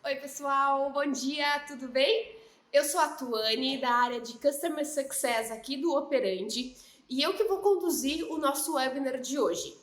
Oi, pessoal, bom dia, tudo bem? Eu sou a Tuane, da área de Customer Success aqui do Operandi, e eu que vou conduzir o nosso webinar de hoje.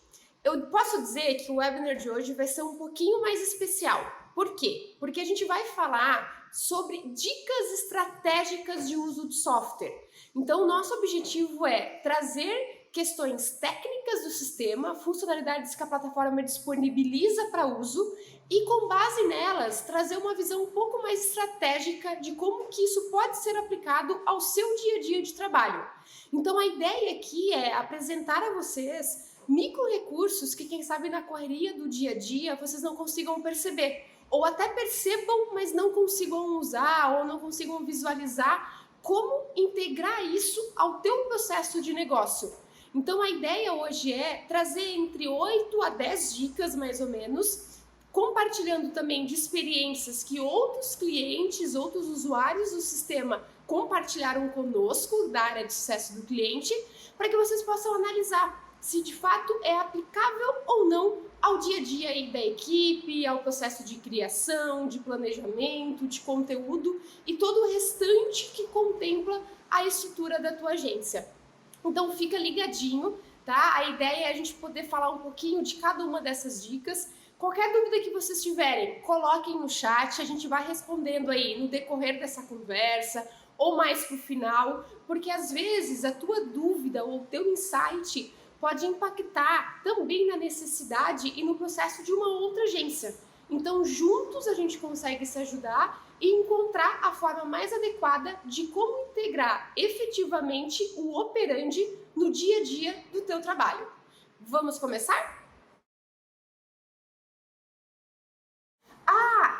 Eu posso dizer que o webinar de hoje vai ser um pouquinho mais especial. Por quê? Porque a gente vai falar sobre dicas estratégicas de uso de software. Então, o nosso objetivo é trazer questões técnicas do sistema, funcionalidades que a plataforma disponibiliza para uso e, com base nelas, trazer uma visão um pouco mais estratégica de como que isso pode ser aplicado ao seu dia a dia de trabalho. Então, a ideia aqui é apresentar a vocês micro recursos que, quem sabe, na correria do dia a dia, vocês não consigam perceber, ou até percebam, mas não consigam usar ou não consigam visualizar como integrar isso ao teu processo de negócio. Então, a ideia hoje é trazer entre 8 a 10 dicas, mais ou menos, compartilhando também de experiências que outros clientes, outros usuários do sistema compartilharam conosco, da área de sucesso do cliente, para que vocês possam analisar se de fato é aplicável ou não ao dia a dia aí da equipe, ao processo de criação, de planejamento, de conteúdo e todo o restante que contempla a estrutura da tua agência. Então fica ligadinho, tá? A ideia é a gente poder falar um pouquinho de cada uma dessas dicas. Qualquer dúvida que vocês tiverem, coloquem no chat, a gente vai respondendo aí no decorrer dessa conversa ou mais pro final, porque às vezes a tua dúvida ou o teu insight pode impactar também na necessidade e no processo de uma outra agência. Então, juntos a gente consegue se ajudar e encontrar a forma mais adequada de como integrar efetivamente o operandi no dia a dia do teu trabalho. Vamos começar?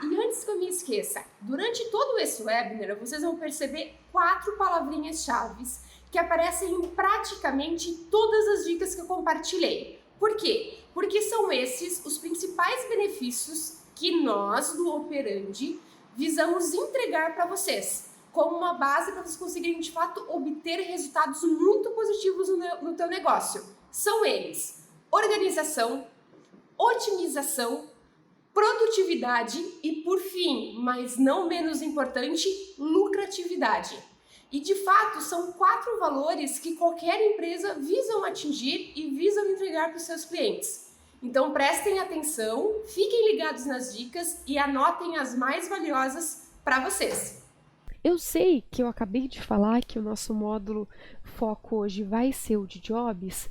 E antes que eu me esqueça, durante todo esse webinar, vocês vão perceber 4 palavrinhas-chave que aparecem em praticamente todas as dicas que eu compartilhei. Por quê? Porque são esses os principais benefícios que nós, do Operandi, visamos entregar para vocês, como uma base para vocês conseguirem, de fato, obter resultados muito positivos no teu negócio. São eles: organização, otimização, produtividade e, por fim, mas não menos importante, lucratividade. E, de fato, são 4 valores que qualquer empresa visam atingir e visam entregar para os seus clientes. Então, prestem atenção, fiquem ligados nas dicas e anotem as mais valiosas para vocês. Eu sei que eu acabei de falar que o nosso módulo foco hoje vai ser o de jobs,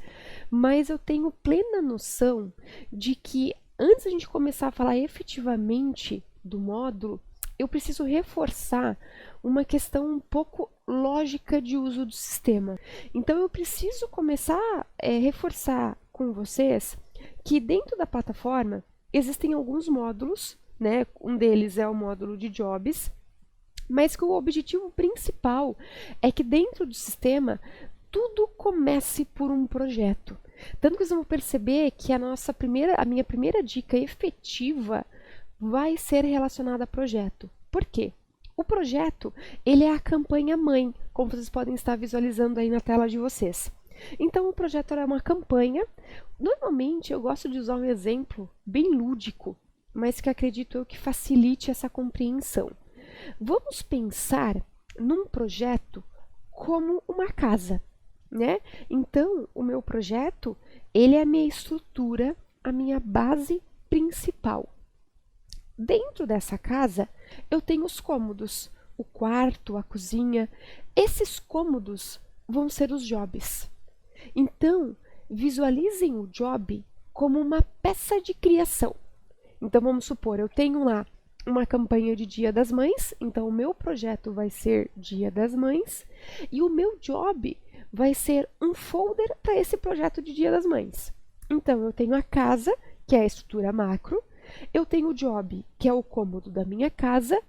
mas eu tenho plena noção de que antes da gente começar a falar efetivamente do módulo, eu preciso reforçar uma questão um pouco lógica de uso do sistema. Então eu preciso começar a reforçar com vocês que dentro da plataforma existem alguns módulos, né? Um deles é o módulo de jobs, mas que o objetivo principal é que dentro do sistema tudo comece por um projeto. Tanto que vocês vão perceber que a minha primeira dica efetiva vai ser relacionada a projeto. Por quê? O projeto, ele é a campanha mãe, como vocês podem estar visualizando aí na tela de vocês. Então, o projeto é uma campanha. Normalmente, eu gosto de usar um exemplo bem lúdico, mas que acredito eu que facilite essa compreensão. Vamos pensar num projeto como uma casa, né? Então, o meu projeto, ele é a minha estrutura, a minha base principal. Dentro dessa casa, eu tenho os cômodos, o quarto, a cozinha. Esses cômodos vão ser os jobs. Então, visualizem o job como uma peça de criação. Então, vamos supor, eu tenho lá uma campanha de Dia das Mães, então o meu projeto vai ser Dia das Mães, e o meu job vai ser um folder para esse projeto de Dia das Mães. Então, eu tenho a casa, que é a estrutura macro, eu tenho o job, que é o cômodo da minha casa,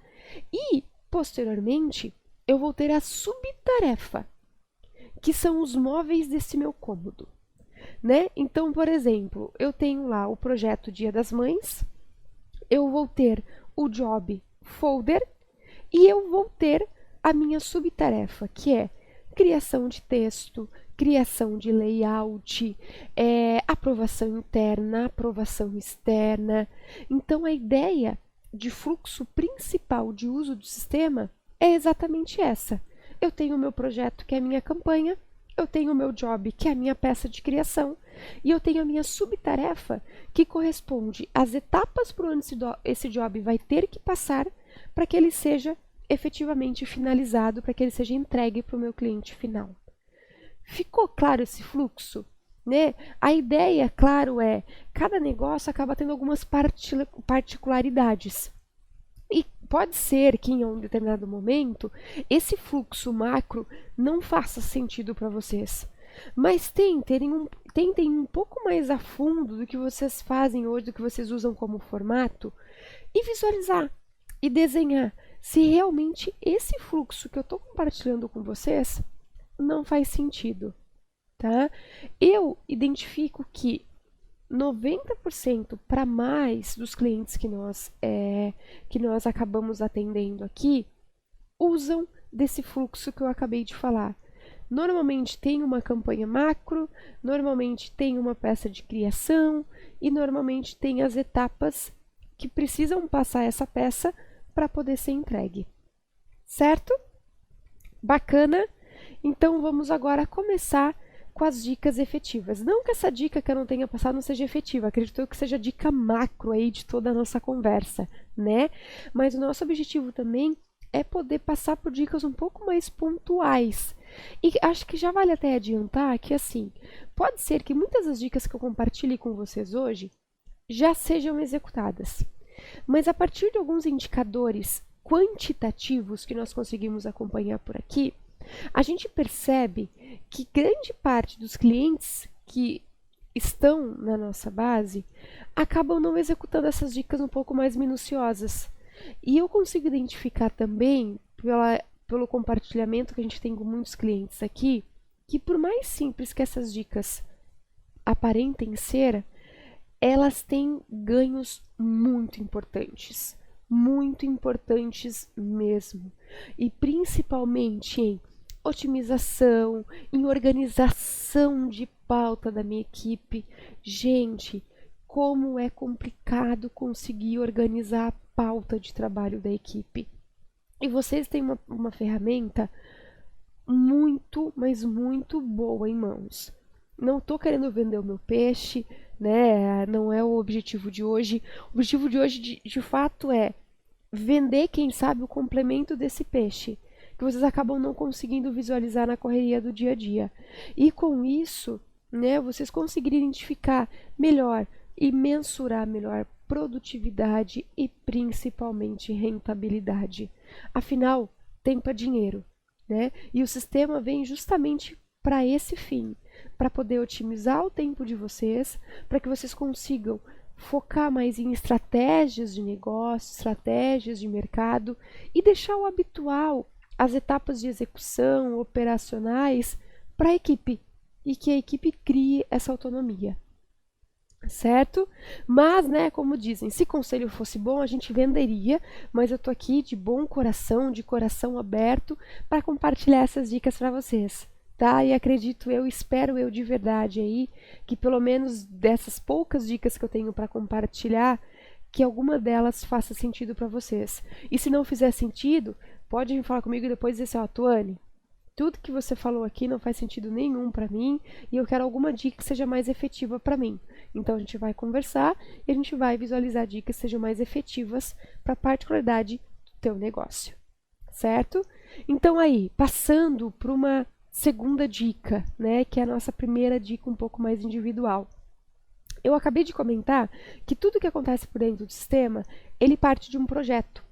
e, posteriormente, eu vou ter a subtarefa, que são os móveis desse meu cômodo, né? Então, por exemplo, eu tenho lá o projeto Dia das Mães, eu vou ter o job folder e eu vou ter a minha subtarefa, que é criação de texto, criação de layout, aprovação interna, aprovação externa. Então, a ideia de fluxo principal de uso do sistema é exatamente essa. Eu tenho o meu projeto, que é a minha campanha, eu tenho o meu job, que é a minha peça de criação, e eu tenho a minha subtarefa, que corresponde às etapas por onde esse job vai ter que passar para que ele seja efetivamente finalizado, para que ele seja entregue para o meu cliente final. Ficou claro esse fluxo? Né? A ideia, claro, é cada negócio acaba tendo algumas particularidades. E pode ser que em um determinado momento esse fluxo não faça sentido para vocês. Mas tentem um pouco mais a fundo do que vocês fazem hoje, do que vocês usam como formato, e visualizar e desenhar se realmente esse fluxo que eu estou compartilhando com vocês não faz sentido. Tá? Eu identifico que 90% para mais dos clientes que nós acabamos atendendo aqui usam desse fluxo que eu acabei de falar. Normalmente tem uma campanha macro, normalmente tem uma peça de criação e normalmente tem as etapas que precisam passar essa peça para poder ser entregue. Certo? Bacana? Então vamos agora começar com as dicas efetivas. Não que essa dica que eu não tenha passado não seja efetiva, acredito que seja dica macro aí de toda a nossa conversa, né? Mas o nosso objetivo também é poder passar por dicas um pouco mais pontuais. E acho que já vale até adiantar que, assim, pode ser que muitas das dicas que eu compartilhe com vocês hoje já sejam executadas. Mas a partir de alguns indicadores quantitativos que nós conseguimos acompanhar por aqui, a gente percebe que grande parte dos clientes que estão na nossa base acabam não executando essas dicas um pouco mais minuciosas. E eu consigo identificar também, pelo compartilhamento que a gente tem com muitos clientes aqui, que por mais simples que essas dicas aparentem ser, elas têm ganhos muito importantes mesmo. E principalmente em otimização, em organização de pauta da minha equipe. Gente, como é complicado conseguir organizar a pauta de trabalho da equipe. E vocês têm uma ferramenta muito, mas muito boa em mãos. Não estou querendo vender o meu peixe, né? Não é o objetivo de hoje. O objetivo de hoje, de fato, é vender, quem sabe, o complemento desse peixe, que vocês acabam não conseguindo visualizar na correria do dia a dia. E com isso, né, vocês conseguirem identificar melhor e mensurar melhor produtividade e principalmente rentabilidade. Afinal, tempo é dinheiro, né? E o sistema vem justamente para esse fim, para poder otimizar o tempo de vocês, para que vocês consigam focar mais em estratégias de negócio, estratégias de mercado e deixar o habitual, as etapas de execução operacionais para a equipe e que a equipe crie essa autonomia. Certo? Mas, né, como dizem, se conselho fosse bom, a gente venderia, mas eu tô aqui de bom coração, de coração aberto para compartilhar essas dicas para vocês. Tá? E acredito eu, espero eu de verdade aí, que pelo menos dessas poucas dicas que eu tenho para compartilhar, que alguma delas faça sentido para vocês. E se não fizer sentido, pode vir falar comigo e depois dizer assim, Tuane, tudo que você falou aqui não faz sentido nenhum para mim e eu quero alguma dica que seja mais efetiva para mim. Então a gente vai conversar e a gente vai visualizar dicas que sejam mais efetivas para a particularidade do teu negócio. Certo? Então aí, passando para uma segunda dica, né, que é a nossa primeira dica um pouco mais individual. Eu acabei de comentar que tudo que acontece por dentro do sistema, ele parte de um projeto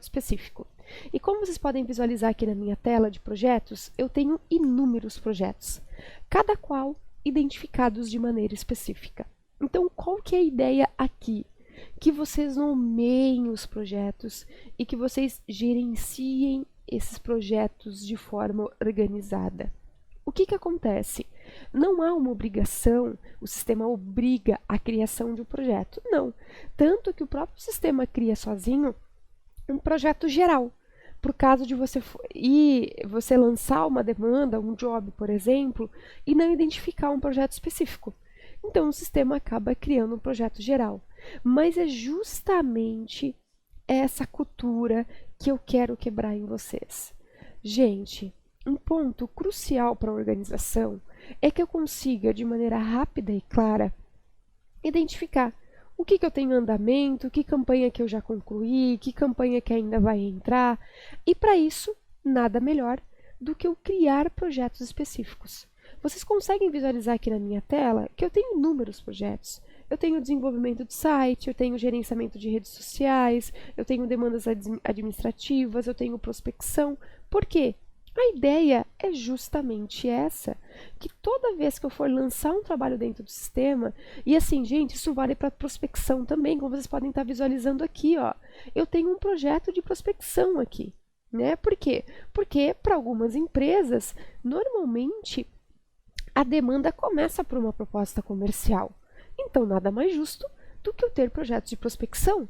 específico. E como vocês podem visualizar aqui na minha tela de projetos, eu tenho inúmeros projetos, cada qual identificados de maneira específica. Então, qual que é a ideia aqui? Que vocês nomeiem os projetos e que vocês gerenciem esses projetos de forma organizada. O que acontece? Não há uma obrigação, o sistema obriga a criação de um projeto. Não. Tanto que o próprio sistema cria sozinho um projeto geral. Por caso de você lançar uma demanda, um job, por exemplo, e não identificar um projeto específico. Então, o sistema acaba criando um projeto geral. Mas é justamente é essa cultura que eu quero quebrar em vocês? Gente, um ponto crucial para a organização é que eu consiga, de maneira rápida e clara, identificar o que eu tenho em andamento, que campanha que eu já concluí, que campanha que ainda vai entrar. E para isso, nada melhor do que eu criar projetos específicos. Vocês conseguem visualizar aqui na minha tela que eu tenho inúmeros projetos. Eu tenho desenvolvimento de site, eu tenho gerenciamento de redes sociais, eu tenho demandas administrativas, eu tenho prospecção. Por quê? A ideia é justamente essa, que toda vez que eu for lançar um trabalho dentro do sistema, e assim, gente, isso vale para prospecção também, como vocês podem estar visualizando aqui, ó. Eu tenho um projeto de prospecção aqui, né? Por quê? Porque para algumas empresas, normalmente, a demanda começa por uma proposta comercial. Então, nada mais justo do que eu ter projetos de prospecção.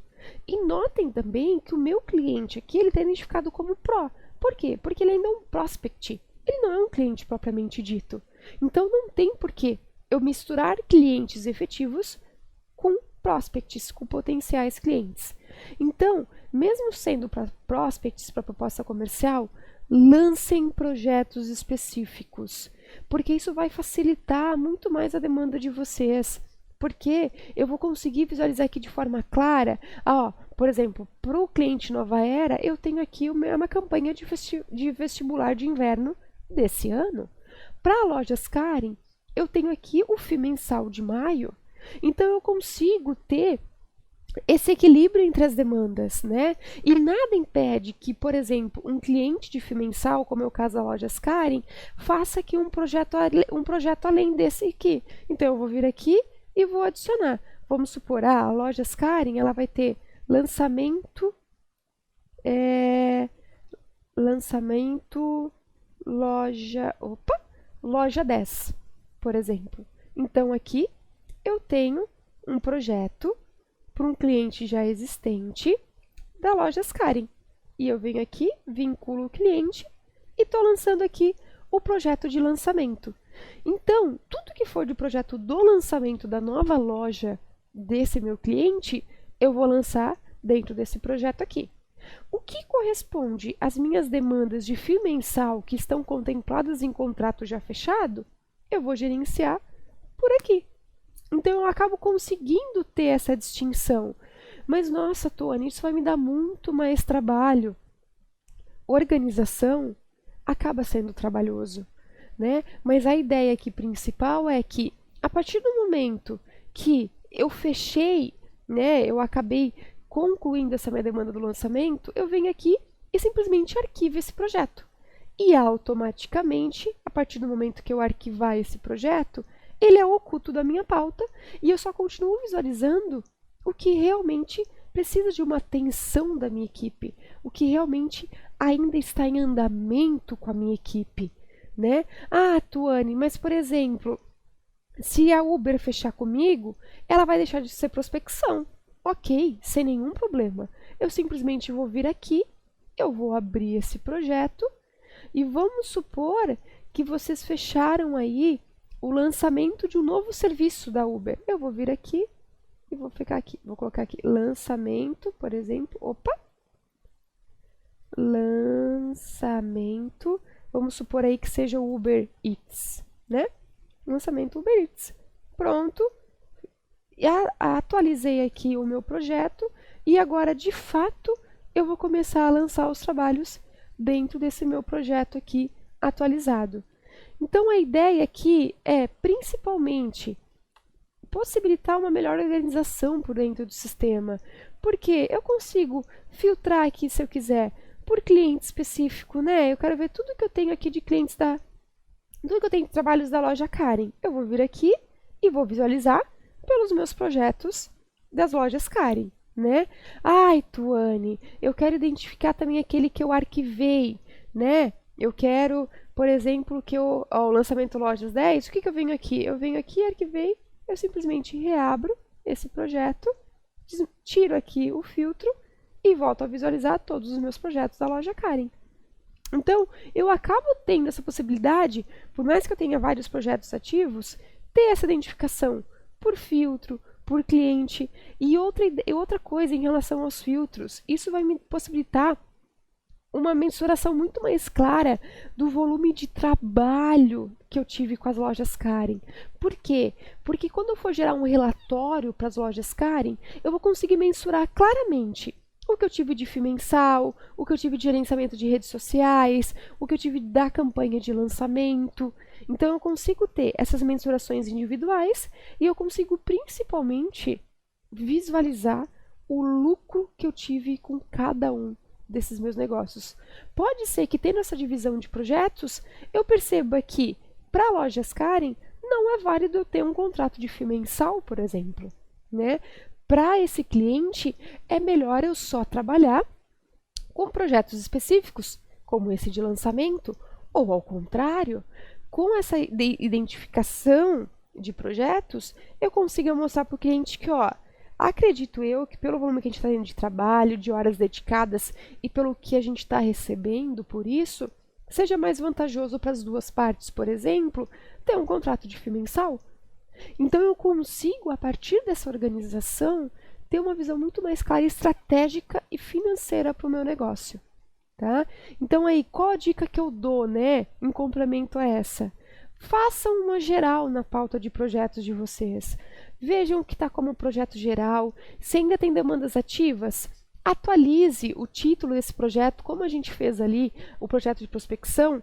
E notem também que o meu cliente aqui, ele está identificado como Pro. Por quê? Porque ele ainda é um prospect. Ele não é um cliente propriamente dito. Então, não tem por que eu misturar clientes efetivos com prospects, com potenciais clientes. Então, mesmo sendo para prospects, para proposta comercial, lancem projetos específicos, porque isso vai facilitar muito mais a demanda de vocês. Porque eu vou conseguir visualizar aqui de forma clara, por exemplo, para o cliente Nova Era, eu tenho aqui uma campanha de vestibular de inverno desse ano. Para a Lojas Karen, eu tenho aqui o FII mensal de maio. Então, eu consigo ter esse equilíbrio entre as demandas, né? E nada impede que, por exemplo, um cliente de FII mensal, como é o caso da Lojas Karen, faça aqui um projeto além desse aqui. Então, eu vou vir aqui e vou adicionar. Vamos supor, a Lojas Karen, ela vai ter lançamento loja 10, por exemplo. Então, aqui eu tenho um projeto para um cliente já existente da Lojas Karen. E eu venho aqui, vinculo o cliente e estou lançando aqui o projeto de lançamento. Então, tudo que for de projeto do lançamento da nova loja desse meu cliente, eu vou lançar dentro desse projeto aqui. O que corresponde às minhas demandas de FII mensal que estão contempladas em contrato já fechado, eu vou gerenciar por aqui. Então, eu acabo conseguindo ter essa distinção. Mas, nossa, Tony, isso vai me dar muito mais trabalho. Organização acaba sendo trabalhoso, né? Mas a ideia aqui principal é que, a partir do momento que eu fechei, né, eu acabei concluindo essa minha demanda do lançamento, eu venho aqui e simplesmente arquivo esse projeto. E automaticamente, a partir do momento que eu arquivar esse projeto, ele é oculto da minha pauta e eu só continuo visualizando o que realmente precisa de uma atenção da minha equipe, o que realmente ainda está em andamento com a minha equipe, né? Tuane, mas por exemplo, se a Uber fechar comigo, ela vai deixar de ser prospecção. Ok, sem nenhum problema. Eu simplesmente vou vir aqui, eu vou abrir esse projeto e vamos supor que vocês fecharam aí o lançamento de um novo serviço da Uber. Eu vou vir aqui e vou ficar aqui. Vou colocar aqui lançamento, por exemplo. Opa! Lançamento. Vamos supor aí que seja o Uber Eats, né? Lançamento Uber Eats. Pronto. E atualizei aqui o meu projeto e agora, de fato, eu vou começar a lançar os trabalhos dentro desse meu projeto aqui atualizado. Então, a ideia aqui é, principalmente, possibilitar uma melhor organização por dentro do sistema, porque eu consigo filtrar aqui, se eu quiser, por cliente específico, né? Eu quero ver tudo que eu tenho aqui de clientes tudo que eu tenho de trabalhos da loja Karen. Eu vou vir aqui e vou visualizar pelos meus projetos das lojas Karen, né? Tuane, eu quero identificar também aquele que eu arquivei, né? Eu quero, por exemplo, que o lançamento Lojas 10, o que eu venho aqui? Eu venho aqui, arquivei, eu simplesmente reabro esse projeto, tiro aqui o filtro e volto a visualizar todos os meus projetos da loja Karen. Então, eu acabo tendo essa possibilidade, por mais que eu tenha vários projetos ativos, ter essa identificação por filtro, por cliente. E outra coisa em relação aos filtros, isso vai me possibilitar uma mensuração muito mais clara do volume de trabalho que eu tive com as lojas Karen. Por quê? Porque quando eu for gerar um relatório para as lojas Karen, eu vou conseguir mensurar claramente o que eu tive de FII mensal, o que eu tive de gerenciamento de redes sociais, o que eu tive da campanha de lançamento. Então eu consigo ter essas mensurações individuais e eu consigo principalmente visualizar o lucro que eu tive com cada um desses meus negócios. Pode ser que tendo essa divisão de projetos, eu perceba que para lojas Karen não é válido eu ter um contrato de FII mensal, por exemplo, né? Para esse cliente é melhor eu só trabalhar com projetos específicos, como esse de lançamento, ou ao contrário, com essa identificação de projetos, eu consigo mostrar para o cliente que, ó, acredito eu que pelo volume que a gente está tendo de trabalho, de horas dedicadas e pelo que a gente está recebendo por isso, seja mais vantajoso para as duas partes, por exemplo, ter um contrato de FII mensal. Então eu consigo, a partir dessa organização, ter uma visão muito mais clara, estratégica e financeira para o meu negócio. Tá? Então aí, qual a dica que eu dou, né, em complemento a essa? Façam uma geral na pauta de projetos de vocês. Vejam o que está como projeto geral. Se ainda tem demandas ativas, atualize o título desse projeto, como a gente fez ali, o projeto de prospecção,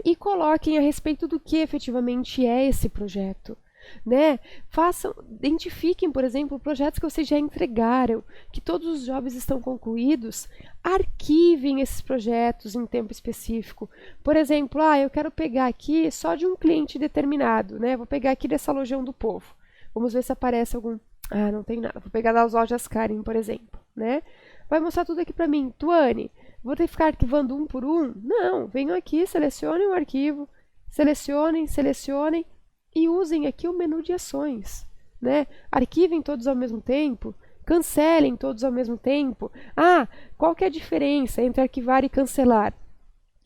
e coloquem a respeito do que efetivamente é esse projeto. Né? Identifiquem, por exemplo, projetos que vocês já entregaram, que todos os jobs estão concluídos, arquivem esses projetos em tempo específico. Por exemplo, eu quero pegar aqui só de um cliente determinado, né? Vou pegar aqui dessa Lojão do Povo. Vamos ver se aparece algum... não tem nada. Vou pegar das lojas Karen, por exemplo, né? Vai mostrar tudo aqui para mim. Tuane, vou ter que ficar arquivando um por um? Não, venham aqui, selecionem o arquivo, selecionem, e usem aqui o menu de ações, né? Arquivem todos ao mesmo tempo, cancelem todos ao mesmo tempo. Qual que é a diferença entre arquivar e cancelar?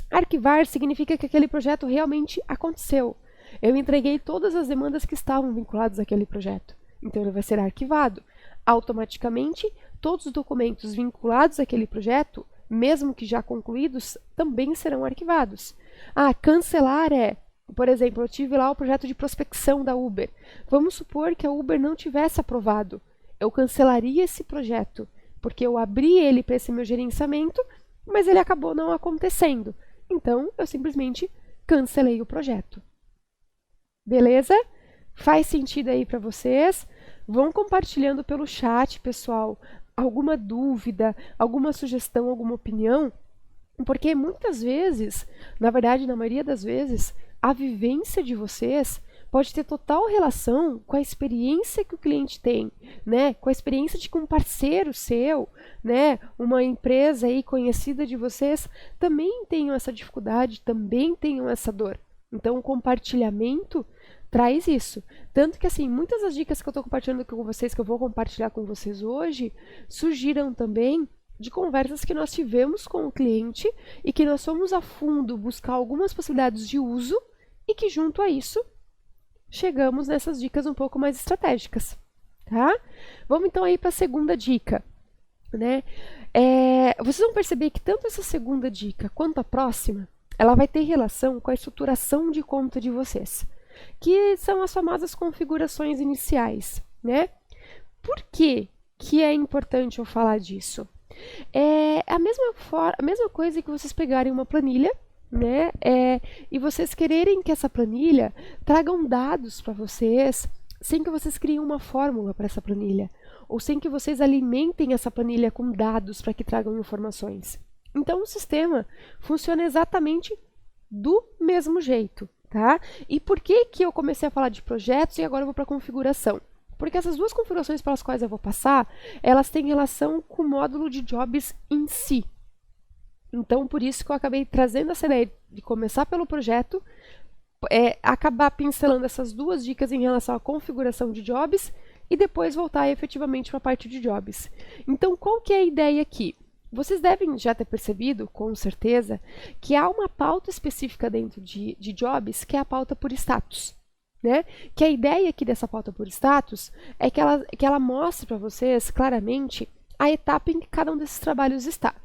Arquivar significa que aquele projeto realmente aconteceu. Eu entreguei todas as demandas que estavam vinculadas àquele projeto. Então ele vai ser arquivado. Automaticamente, todos os documentos vinculados àquele projeto, mesmo que já concluídos, também serão arquivados. Cancelar por exemplo, eu tive lá o projeto de prospecção da Uber. Vamos supor que a Uber não tivesse aprovado. Eu cancelaria esse projeto, porque eu abri ele para esse meu gerenciamento, mas ele acabou não acontecendo. Então, eu simplesmente cancelei o projeto. Beleza? Faz sentido aí para vocês? Vão compartilhando pelo chat, pessoal, alguma dúvida, alguma sugestão, alguma opinião, porque muitas vezes, na verdade, na maioria das vezes, a vivência de vocês pode ter total relação com a experiência que o cliente tem, né? Com a experiência de que um parceiro seu, né? Uma empresa aí conhecida de vocês também tenham essa dificuldade, também tenham essa dor. Então, o compartilhamento traz isso. Tanto que, assim, muitas das dicas que eu estou compartilhando com vocês, que eu vou compartilhar com vocês hoje, surgiram também de conversas que nós tivemos com o cliente e que nós fomos a fundo buscar algumas possibilidades de uso e que, junto a isso, chegamos nessas dicas um pouco mais estratégicas, tá? Vamos então aí para a segunda dica, né? Vocês vão perceber que tanto essa segunda dica quanto a próxima, ela vai ter relação com a estruturação de conta de vocês, que são as famosas configurações iniciais, né? Por que que é importante eu falar disso? É a mesma coisa que vocês pegarem uma planilha, né? E vocês quererem que essa planilha tragam dados para vocês, sem que vocês criem uma fórmula para essa planilha, ou sem que vocês alimentem essa planilha com dados para que tragam informações. Então o sistema funciona exatamente do mesmo jeito, tá? E por que que eu comecei a falar de projetos e agora eu vou para configuração? Porque essas duas configurações pelas quais eu vou passar, elas têm relação com o módulo de jobs em si. Então, por isso que eu acabei trazendo essa ideia de começar pelo projeto, acabar pincelando essas duas dicas em relação à configuração de jobs e depois voltar efetivamente para a parte de jobs. Então, qual que é a ideia aqui? Vocês devem já ter percebido, com certeza, que há uma pauta específica dentro de jobs, que é a pauta por status. né? Que a ideia aqui dessa pauta por status é que ela mostre para vocês claramente a etapa em que cada um desses trabalhos está.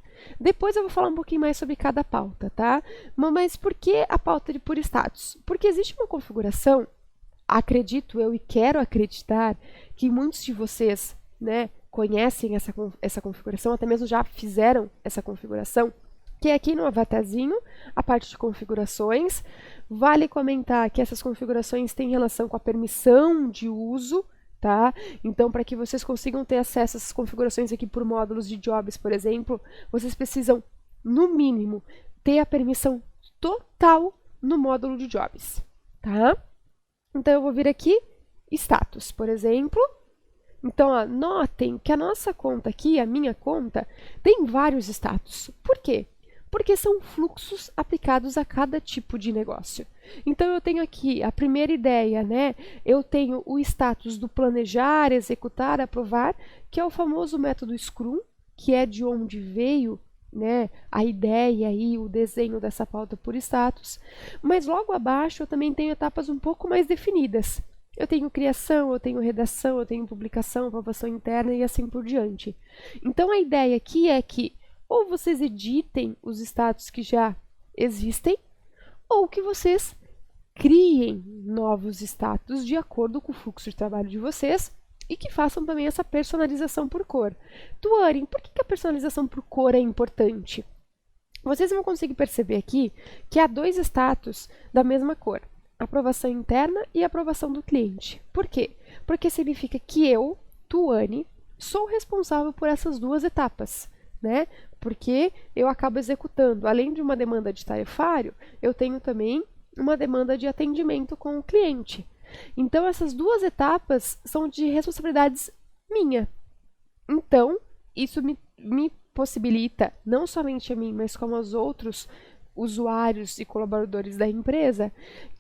Depois eu vou falar um pouquinho mais sobre cada pauta, tá? Mas por que a pauta de por status? Porque existe uma configuração, acredito eu e quero acreditar que muitos de vocês, né, conhecem essa configuração, até mesmo já fizeram essa configuração, que é aqui no avatarzinho, a parte de configurações. Vale comentar que essas configurações têm relação com a permissão de uso, tá? Então, para que vocês consigam ter acesso a essas configurações aqui por módulos de jobs, por exemplo, vocês precisam, no mínimo, ter a permissão total no módulo de jobs, tá? Então, eu vou vir aqui, status, por exemplo. Então, ó, notem que a nossa conta aqui, a minha conta, tem vários status. Por quê? Porque são fluxos aplicados a cada tipo de negócio. Então, eu tenho aqui a primeira ideia, né? Eu tenho o status do planejar, executar, aprovar, que é o famoso método Scrum, que é de onde veio, né, a ideia e o desenho dessa pauta por status. Mas logo abaixo eu também tenho etapas um pouco mais definidas. Eu tenho criação, eu tenho redação, eu tenho publicação, aprovação interna e assim por diante. Então, a ideia aqui é que ou vocês editem os status que já existem, ou que vocês criem novos status de acordo com o fluxo de trabalho de vocês e que façam também essa personalização por cor. Tuane, por que a personalização por cor é importante? Vocês vão conseguir perceber aqui que há dois status da mesma cor. Aprovação interna e aprovação do cliente. Por quê? Porque significa que eu, Tuane, sou responsável por essas duas etapas, né? Porque eu acabo executando, além de uma demanda de tarefário, eu tenho também uma demanda de atendimento com o cliente. Então, essas duas etapas são de responsabilidades minha. Então, isso me possibilita, não somente a mim, mas como aos outros usuários e colaboradores da empresa,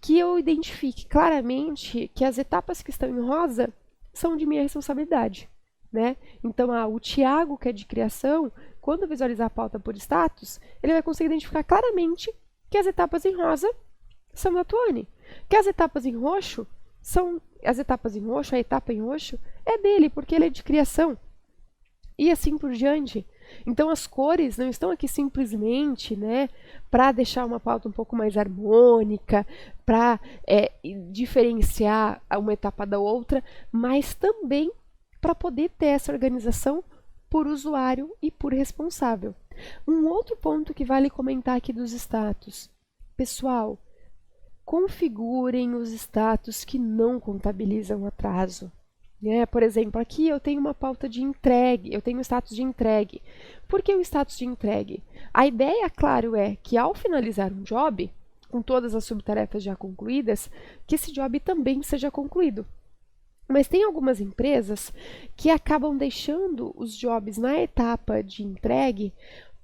que eu identifique claramente que as etapas que estão em rosa são de minha responsabilidade, né? Então, o Tiago, que é de criação, quando visualizar a pauta por status, ele vai conseguir identificar claramente que as etapas em rosa são da Tuane, que as etapas em roxo são as etapas em roxo, a etapa em roxo é dele, porque ele é de criação. E assim por diante. Então, as cores não estão aqui simplesmente, né, para deixar uma pauta um pouco mais harmônica, para diferenciar uma etapa da outra, mas também para poder ter essa organização por usuário e por responsável. Um outro ponto que vale comentar aqui dos status. Pessoal, configurem os status que não contabilizam atraso. Por exemplo, aqui eu tenho uma pauta de entregue, eu tenho o status de entregue. Por que o status de entregue? A ideia, claro, é que ao finalizar um job, com todas as subtarefas já concluídas, que esse job também seja concluído. Mas tem algumas empresas que acabam deixando os jobs na etapa de entregue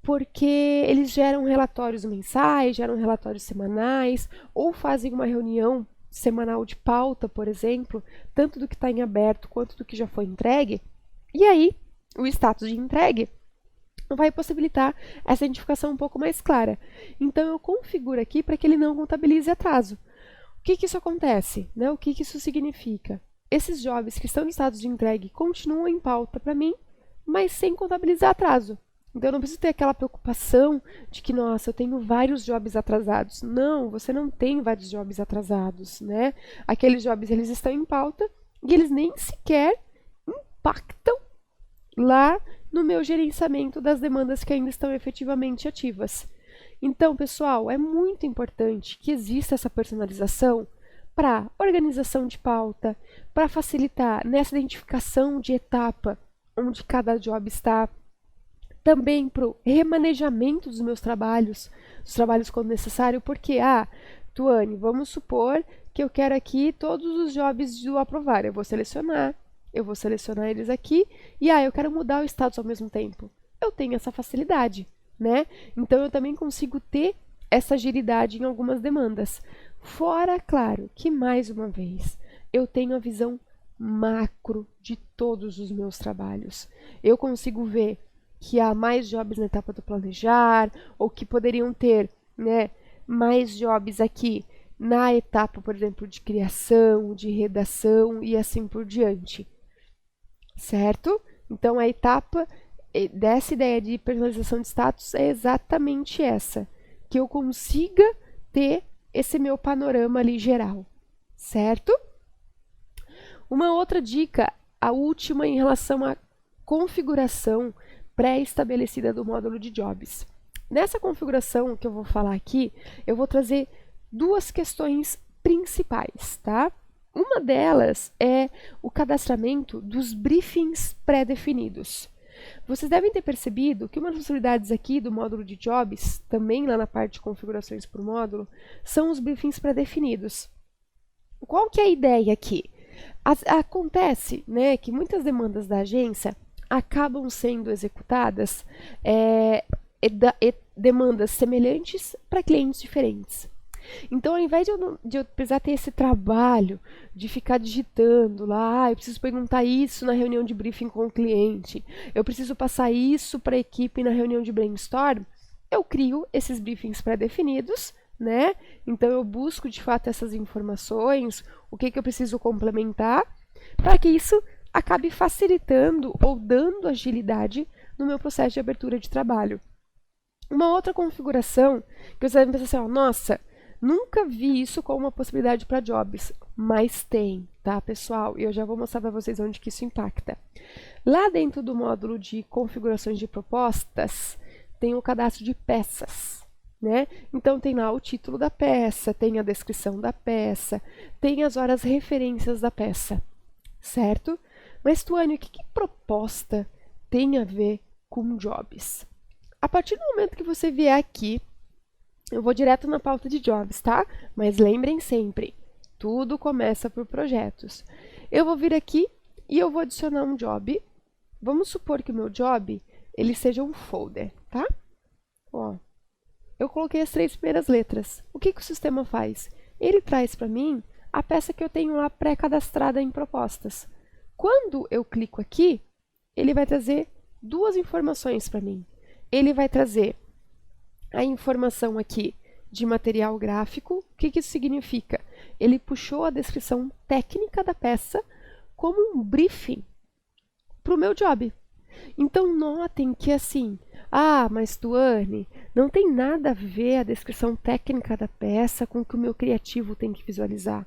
porque eles geram relatórios mensais, geram relatórios semanais, ou fazem uma reunião semanal de pauta, por exemplo, tanto do que está em aberto quanto do que já foi entregue. E aí, o status de entregue vai possibilitar essa identificação um pouco mais clara. Então, eu configuro aqui para que ele não contabilize atraso. O que isso acontece? Né? O que isso significa? Esses jobs que estão em status de entregue continuam em pauta para mim, mas sem contabilizar atraso. Então, eu não preciso ter aquela preocupação de que, nossa, eu tenho vários jobs atrasados. Não, você não tem vários jobs atrasados, né? Aqueles jobs, eles estão em pauta e eles nem sequer impactam lá no meu gerenciamento das demandas que ainda estão efetivamente ativas. Então, pessoal, é muito importante que exista essa personalização para organização de pauta, para facilitar nessa identificação de etapa onde cada job está, também para o remanejamento dos meus trabalhos, os trabalhos quando necessário, porque, Tuane, vamos supor que eu quero aqui todos os jobs do aprovar, eu vou selecionar eles aqui, e eu quero mudar o status ao mesmo tempo. Eu tenho essa facilidade, né? Então, eu também consigo ter essa agilidade em algumas demandas. Fora, claro, que mais uma vez, eu tenho a visão macro de todos os meus trabalhos. Eu consigo ver que há mais jobs na etapa do planejar, ou que poderiam ter, né, mais jobs aqui na etapa, por exemplo, de criação, de redação e assim por diante, certo? Então, a etapa dessa ideia de personalização de status é exatamente essa, que eu consiga ter esse meu panorama ali geral, certo? Uma outra dica, a última em relação à configuração pré-estabelecida do módulo de jobs. Nessa configuração que eu vou falar aqui, eu vou trazer duas questões principais, tá? Uma delas é o cadastramento dos briefings pré-definidos. Vocês devem ter percebido que uma das possibilidades aqui do módulo de jobs, também lá na parte de configurações por módulo, são os briefings pré-definidos. Qual que é a ideia aqui? Acontece, né, que muitas demandas da agência acabam sendo executadas demandas semelhantes para clientes diferentes. Então, ao invés de eu precisar ter esse trabalho de ficar digitando lá, eu preciso perguntar isso na reunião de briefing com o cliente, eu preciso passar isso para a equipe na reunião de brainstorm, eu crio esses briefings pré-definidos, né? Então, eu busco de fato essas informações, o que eu preciso complementar, para que isso acabe facilitando ou dando agilidade no meu processo de abertura de trabalho. Uma outra configuração que você deve pensar assim, ó, nossa, nunca vi isso como uma possibilidade para jobs, mas tem, tá, pessoal? E eu já vou mostrar para vocês onde que isso impacta. Lá dentro do módulo de configurações de propostas, tem o cadastro de peças, né? Então, tem lá o título da peça, tem a descrição da peça, tem as horas referências da peça, certo? Mas, Tuane, o que proposta tem a ver com jobs? A partir do momento que você vier aqui, eu vou direto na pauta de jobs, tá? Mas lembrem sempre, tudo começa por projetos. Eu vou vir aqui e eu vou adicionar um job. Vamos supor que o meu job, ele seja um folder, tá? Ó, eu coloquei as 3 primeiras letras. O que o sistema faz? Ele traz para mim a peça que eu tenho lá pré-cadastrada em propostas. Quando eu clico aqui, ele vai trazer 2 informações para mim. Ele vai trazer a informação aqui de material gráfico. O que isso significa? Ele puxou a descrição técnica da peça como um briefing para o meu job. Então, notem que assim, mas Tuane, não tem nada a ver a descrição técnica da peça com o que o meu criativo tem que visualizar.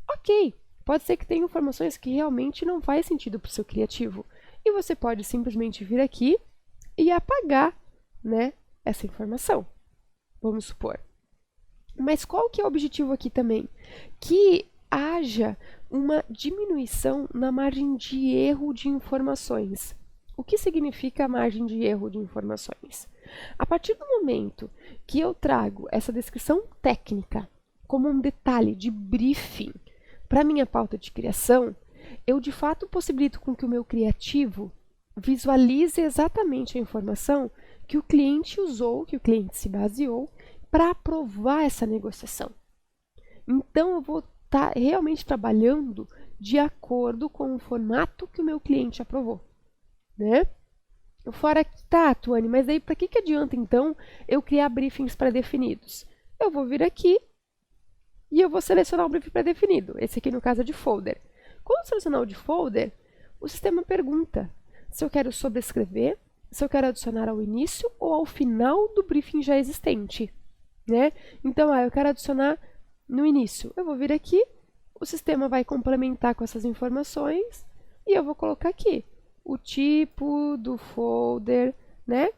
Ok, pode ser que tenha informações que realmente não faz sentido para o seu criativo. E você pode simplesmente vir aqui e apagar, né, essa informação, vamos supor. Mas qual que é o objetivo aqui também? Que haja uma diminuição na margem de erro de informações. O que significa a margem de erro de informações? A partir do momento que eu trago essa descrição técnica como um detalhe de briefing para minha pauta de criação, eu de fato possibilito com que o meu criativo visualize exatamente a informação que o cliente usou, que o cliente se baseou para aprovar essa negociação. Então, eu vou estar realmente trabalhando de acordo com o formato que o meu cliente aprovou, né? Fora que tá, Tuane, mas aí para que adianta então eu criar briefings pré-definidos? Eu vou vir aqui e eu vou selecionar o briefing pré-definido. Esse aqui no caso é de folder. Quando eu selecionar o de folder, o sistema pergunta se eu quero sobrescrever, se eu quero adicionar ao início ou ao final do briefing já existente, né? Então, eu quero adicionar no início. Eu vou vir aqui, o sistema vai complementar com essas informações e eu vou colocar aqui o tipo do folder, né?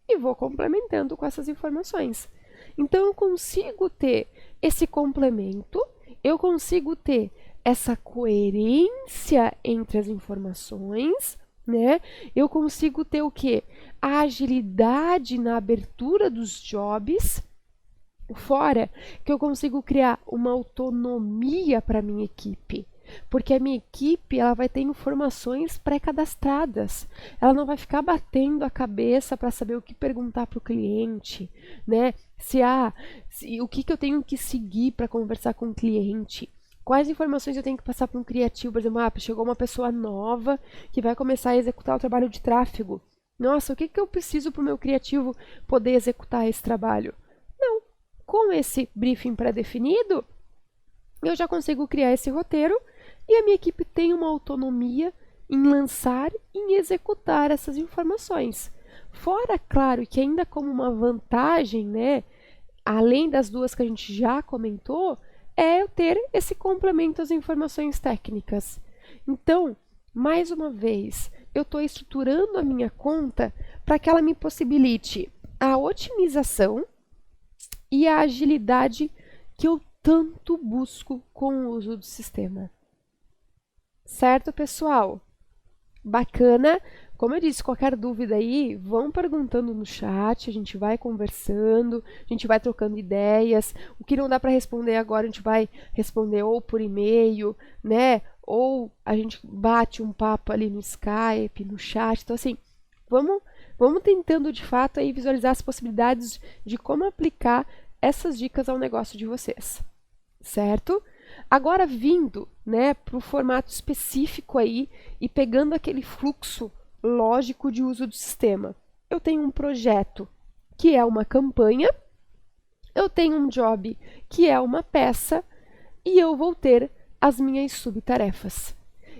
E vou complementando com essas informações. Então, eu consigo ter esse complemento, eu consigo ter essa coerência entre as informações, né? Eu consigo ter o quê? A agilidade na abertura dos jobs, fora que eu consigo criar uma autonomia para a minha equipe. Porque a minha equipe ela vai ter informações pré-cadastradas. Ela não vai ficar batendo a cabeça para saber o que perguntar para o cliente, né? O que eu tenho que seguir para conversar com o cliente. Quais informações eu tenho que passar para um criativo? Por exemplo, chegou uma pessoa nova que vai começar a executar o trabalho de tráfego. Nossa, o que eu preciso para o meu criativo poder executar esse trabalho? Não. Com esse briefing pré-definido, eu já consigo criar esse roteiro e a minha equipe tem uma autonomia em lançar e em executar essas informações. Fora, claro, que ainda como uma vantagem, né, além das duas que a gente já comentou, é eu ter esse complemento às informações técnicas. Então, mais uma vez, eu estou estruturando a minha conta para que ela me possibilite a otimização e a agilidade que eu tanto busco com o uso do sistema. Certo, pessoal? Bacana? Como eu disse, qualquer dúvida aí, vão perguntando no chat, a gente vai conversando, a gente vai trocando ideias. O que não dá para responder agora, a gente vai responder ou por e-mail, né? Ou a gente bate um papo ali no Skype, no chat. Então, assim, vamos tentando de fato aí visualizar as possibilidades de como aplicar essas dicas ao negócio de vocês, certo? Agora vindo, né, para o formato específico aí e pegando aquele fluxo lógico de uso do sistema. Eu tenho um projeto que é uma campanha, eu tenho um job que é uma peça e eu vou ter as minhas subtarefas.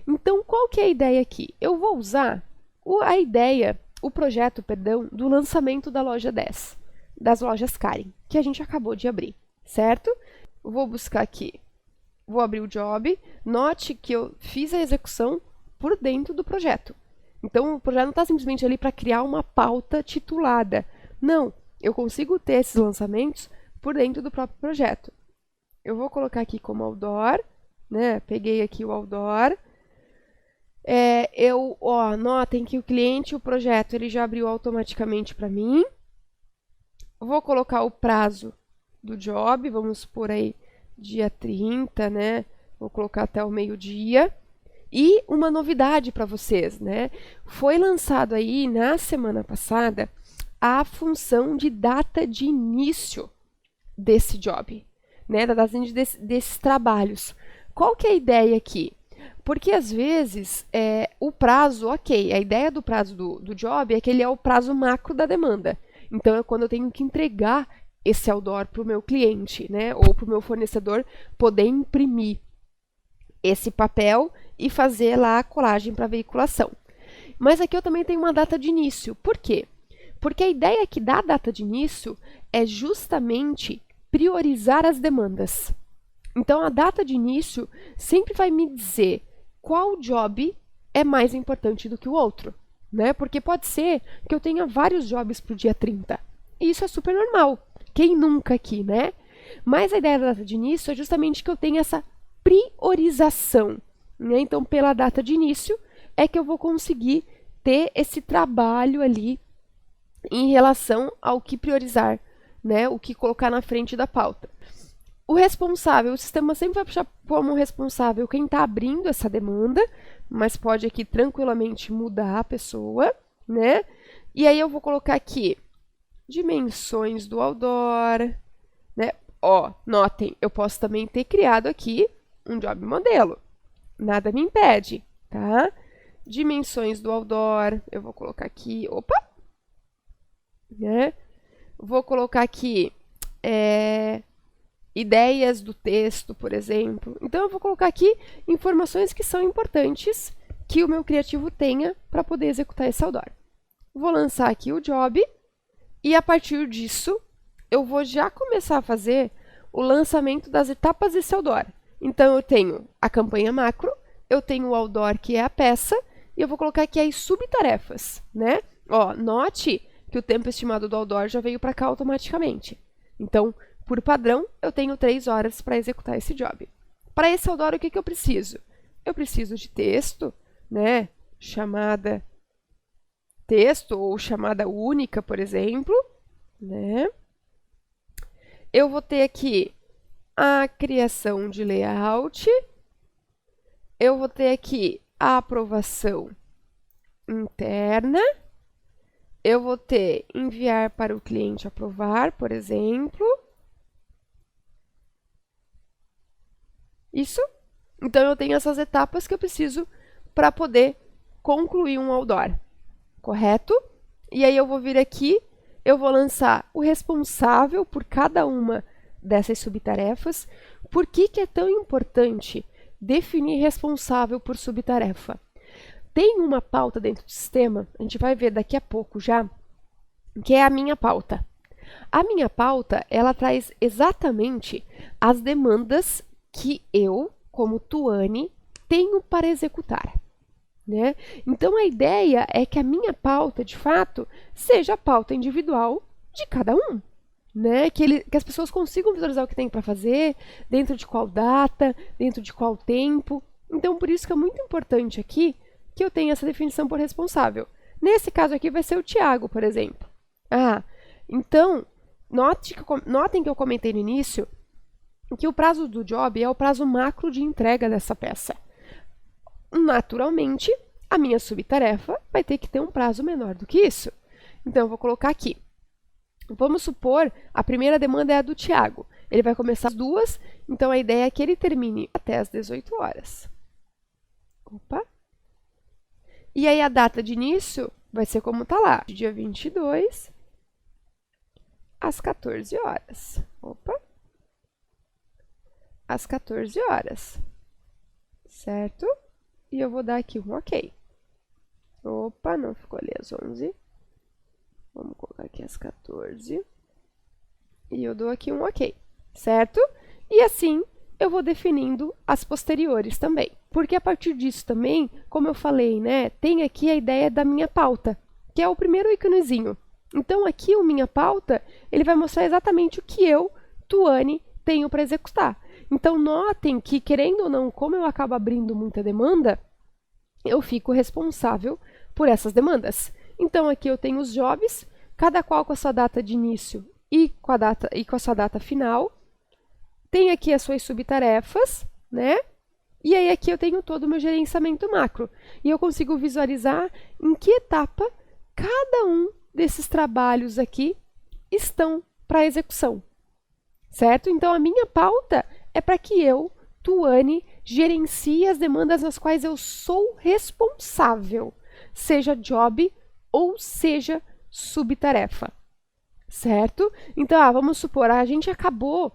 Então, qual que é a ideia aqui? Eu vou usar o projeto, do lançamento da loja 10, das lojas Karen, que a gente acabou de abrir, certo? Vou buscar aqui, vou abrir o job, note que eu fiz a execução por dentro do projeto. Então, o projeto não está simplesmente ali para criar uma pauta titulada. Não, eu consigo ter esses lançamentos por dentro do próprio projeto. Eu vou colocar aqui como outdoor, né? Peguei aqui o outdoor. Notem que o cliente, o projeto, ele já abriu automaticamente para mim. Vou colocar o prazo do job, vamos por aí dia 30, né? Vou colocar até o meio-dia. E uma novidade para vocês, né? Foi lançado aí na semana passada a função de data de início desse job, né? Da data de início desses trabalhos. Qual que é a ideia aqui? Porque às vezes o prazo, ok, a ideia do prazo do job é que ele é o prazo macro da demanda. Então é quando eu tenho que entregar esse outdoor para o meu cliente, né? Ou para o meu fornecedor poder imprimir esse papel e fazer lá a colagem para veiculação. Mas aqui eu também tenho uma data de início. Por quê? Porque a ideia aqui da data de início é justamente priorizar as demandas. Então, a data de início sempre vai me dizer qual job é mais importante do que o outro, né? Porque pode ser que eu tenha vários jobs para o dia 30. E isso é super normal. Quem nunca aqui, né? Mas a ideia da data de início é justamente que eu tenha essa priorização, né? Então, pela data de início, é que eu vou conseguir ter esse trabalho ali em relação ao que priorizar, né? O que colocar na frente da pauta. O responsável, o sistema sempre vai puxar como responsável quem está abrindo essa demanda, mas pode aqui tranquilamente mudar a pessoa, né? E aí eu vou colocar aqui dimensões do outdoor, né? Ó, notem, eu posso também ter criado aqui um job modelo. Nada me impede, tá? Dimensões do outdoor, eu vou colocar aqui, opa! Né? Vou colocar aqui ideias do texto, por exemplo. Então, eu vou colocar aqui informações que são importantes que o meu criativo tenha para poder executar esse outdoor. Vou lançar aqui o job e, a partir disso, eu vou já começar a fazer o lançamento das etapas desse outdoor. Então, eu tenho a campanha macro, eu tenho o outdoor, que é a peça, e eu vou colocar aqui as subtarefas, né? Ó, note que o tempo estimado do outdoor já veio para cá automaticamente. Então, por padrão, eu tenho 3 horas para executar esse job. Para esse outdoor, o que eu preciso? Eu preciso de texto, né? Chamada texto ou chamada única, por exemplo, né? Eu vou ter aqui a criação de layout. Eu vou ter aqui a aprovação interna. Eu vou ter enviar para o cliente aprovar, por exemplo. Isso. Então, eu tenho essas etapas que eu preciso para poder concluir um outdoor. Correto? E aí, eu vou vir aqui, eu vou lançar o responsável por cada uma dessas subtarefas, Por que que é tão importante definir responsável por subtarefa? Tem uma pauta dentro do sistema, a gente vai ver daqui a pouco já, que é a minha pauta. A minha pauta, ela traz exatamente as demandas que eu, como Tuane, tenho para executar, né? Então, a ideia é que a minha pauta, de fato, seja a pauta individual de cada um, né? Que as pessoas consigam visualizar o que tem para fazer, dentro de qual data, dentro de qual tempo. Então, por isso que é muito importante aqui que eu tenha essa definição por responsável. Nesse caso aqui vai ser o Tiago, por exemplo. Então, notem que eu comentei no início que o prazo do job é o prazo macro de entrega dessa peça. Naturalmente, a minha subtarefa vai ter que ter um prazo menor do que isso. Então, eu vou colocar aqui. Vamos supor, a primeira demanda é a do Tiago. Ele vai começar às 2, então a ideia é que ele termine até às 18 horas. Opa! E aí a data de início vai ser como está lá, dia 22, às 14 horas. Opa! Às 14 horas. Certo? E eu vou dar aqui um OK. Opa, não ficou ali às 11. Vamos colocar aqui às 14. E eu dou aqui um OK. Certo? E assim eu vou definindo as posteriores também. Porque a partir disso também, como eu falei, né, tem aqui a ideia da minha pauta, que é o primeiro íconezinho. Então aqui o minha pauta, ele vai mostrar exatamente o que eu, Tuane, tenho para executar. Então notem que, querendo ou não, como eu acabo abrindo muita demanda, eu fico responsável por essas demandas. Então aqui eu tenho os jobs, cada qual com a sua data de início e com a sua data final. Tem aqui as suas subtarefas, né? E aí aqui eu tenho todo o meu gerenciamento macro. E eu consigo visualizar em que etapa cada um desses trabalhos aqui estão para execução. Certo? Então a minha pauta é para que eu, Tuane, gerencie as demandas nas quais eu sou responsável, seja job ou seja subtarefa. Certo? Então, vamos supor, a gente acabou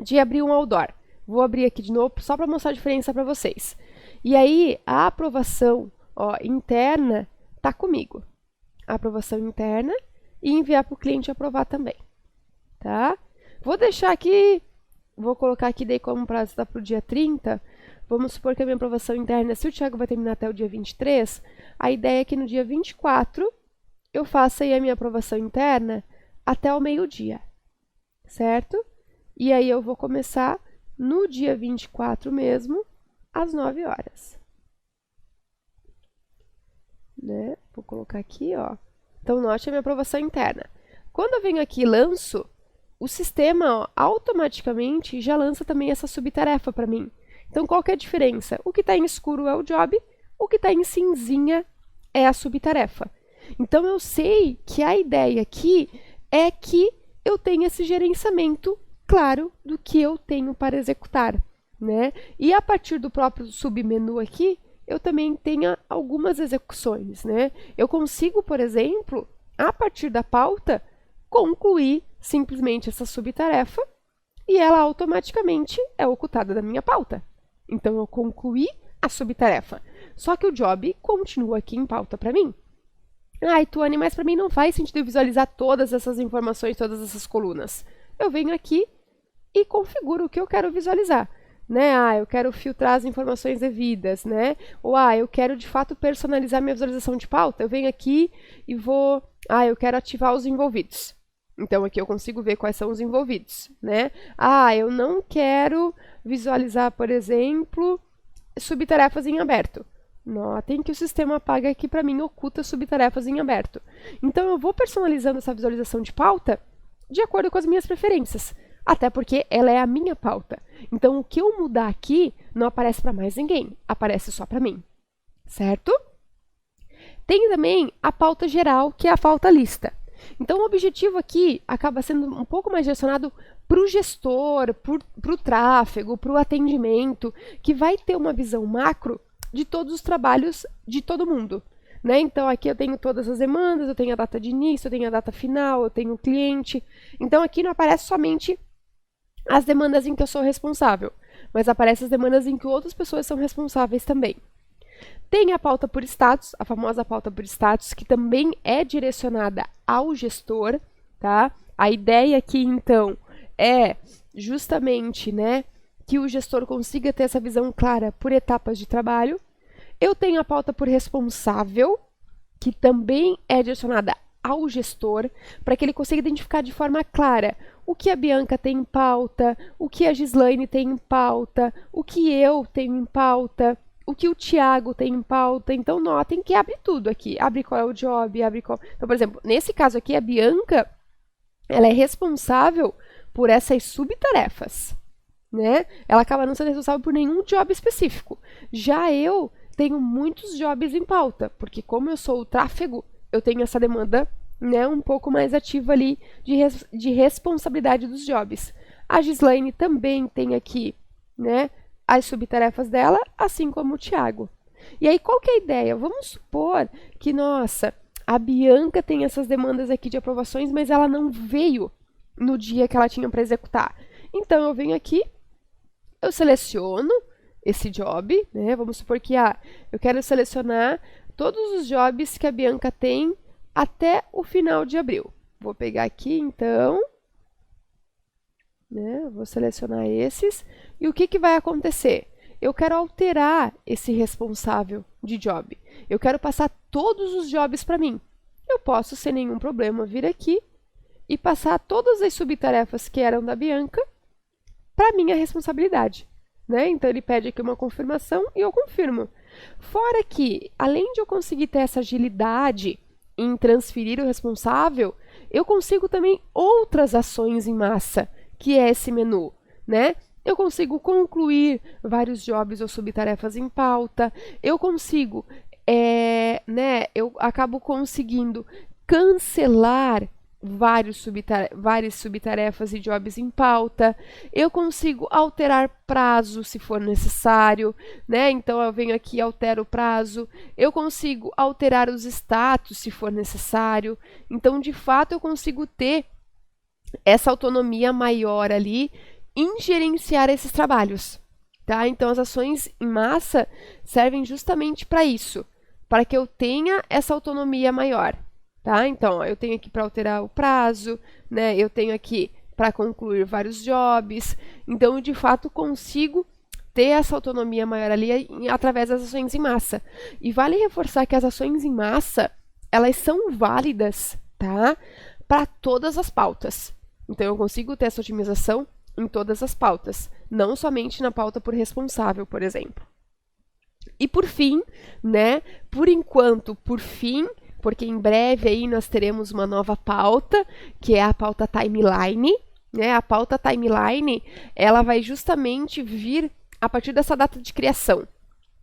de abrir um outdoor. Vou abrir aqui de novo só para mostrar a diferença para vocês. E aí, a aprovação interna está comigo. A aprovação interna e enviar para o cliente aprovar também. Tá? Vou deixar aqui, vou colocar aqui daí como prazo está para o dia 30. Vamos supor que a minha aprovação interna, se o Thiago vai terminar até o dia 23, a ideia é que no dia 24 eu faça aí a minha aprovação interna até o meio-dia. Certo? E aí eu vou começar no dia 24 mesmo, às 9 horas. Né? Vou colocar aqui, ó. Então, note a minha aprovação interna. Quando eu venho aqui e lanço, o sistema automaticamente já lança também essa subtarefa para mim. Então, qual que é a diferença? O que está em escuro é o job, o que está em cinzinha é a subtarefa. Então, eu sei que a ideia aqui é que eu tenho esse gerenciamento claro do que eu tenho para executar, né? E a partir do próprio submenu aqui, eu também tenho algumas execuções, né? Eu consigo, por exemplo, a partir da pauta, concluir simplesmente essa subtarefa e ela automaticamente é ocultada da minha pauta. Então, eu concluí a subtarefa. Só que o job continua aqui em pauta para mim. Tuane, mas para mim não faz sentido visualizar todas essas informações, todas essas colunas. Eu venho aqui e configuro o que eu quero visualizar. Né? Eu quero filtrar as informações devidas, né? Ou, eu quero de fato personalizar minha visualização de pauta. Eu venho aqui e vou, eu quero ativar os envolvidos. Então, aqui eu consigo ver quais são os envolvidos, né? Eu não quero visualizar, por exemplo, subtarefas em aberto. Notem que o sistema apaga aqui para mim, oculta subtarefas em aberto. Então, eu vou personalizando essa visualização de pauta de acordo com as minhas preferências. Até porque ela é a minha pauta. Então, o que eu mudar aqui não aparece para mais ninguém, aparece só para mim. Certo? Tem também a pauta geral, que é a pauta lista. Então, o objetivo aqui acaba sendo um pouco mais direcionado para o gestor, para o tráfego, para o atendimento, que vai ter uma visão macro de todos os trabalhos de todo mundo. Né? Então, aqui eu tenho todas as demandas, eu tenho a data de início, eu tenho a data final, eu tenho o cliente. Então, aqui não aparece somente as demandas em que eu sou responsável, mas aparecem as demandas em que outras pessoas são responsáveis também. Tem a pauta por status, a famosa pauta por status, que também é direcionada ao gestor, tá? A ideia aqui, então, é justamente, né, que o gestor consiga ter essa visão clara por etapas de trabalho. Eu tenho a pauta por responsável, que também é direcionada ao gestor, para que ele consiga identificar de forma clara o que a Bianca tem em pauta, o que a Gislaine tem em pauta, o que eu tenho em pauta, o que o Thiago tem em pauta. Então, notem que abre tudo aqui. Abre qual é o job, abre qual... Então, por exemplo, nesse caso aqui, a Bianca, ela é responsável por essas subtarefas, né? Ela acaba não sendo responsável por nenhum job específico. Já eu tenho muitos jobs em pauta, porque como eu sou o tráfego, eu tenho essa demanda, né, um pouco mais ativa ali de responsabilidade dos jobs. A Gislaine também tem aqui, né, as subtarefas dela, assim como o Thiago. E aí, qual que é a ideia? Vamos supor que, nossa, a Bianca tem essas demandas aqui de aprovações, mas ela não veio no dia que ela tinha para executar. Então, eu venho aqui, eu seleciono esse job, né? Vamos supor que eu quero selecionar todos os jobs que a Bianca tem até o final de abril. Vou pegar aqui, então, né? Vou selecionar esses. E o que que vai acontecer? Eu quero alterar esse responsável de job. Eu quero passar todos os jobs para mim. Eu posso, sem nenhum problema, vir aqui e passar todas as subtarefas que eram da Bianca para minha responsabilidade, né? Então, ele pede aqui uma confirmação e eu confirmo. Fora que, além de eu conseguir ter essa agilidade em transferir o responsável, eu consigo também outras ações em massa, que é esse menu, né? Eu consigo concluir vários jobs ou subtarefas em pauta, eu consigo, né? Eu acabo conseguindo cancelar várias subtarefas e jobs em pauta, eu consigo alterar prazo se for necessário, né? Então eu venho aqui e altero o prazo, eu consigo alterar os status se for necessário, então de fato eu consigo ter essa autonomia maior ali em gerenciar esses trabalhos, tá? Então as ações em massa servem justamente para isso, para que eu tenha essa autonomia maior. Tá? Então, ó, eu tenho aqui para alterar o prazo, né? Eu tenho aqui para concluir vários jobs. Então, eu, de fato, consigo ter essa autonomia maior ali através das ações em massa. E vale reforçar que as ações em massa, elas são válidas, tá? Para todas as pautas. Então, eu consigo ter essa otimização em todas as pautas, não somente na pauta por responsável, por exemplo. E por fim, né? Por enquanto, por fim, porque em breve aí nós teremos uma nova pauta, que é a pauta timeline, né? A pauta timeline, ela vai justamente vir a partir dessa data de criação,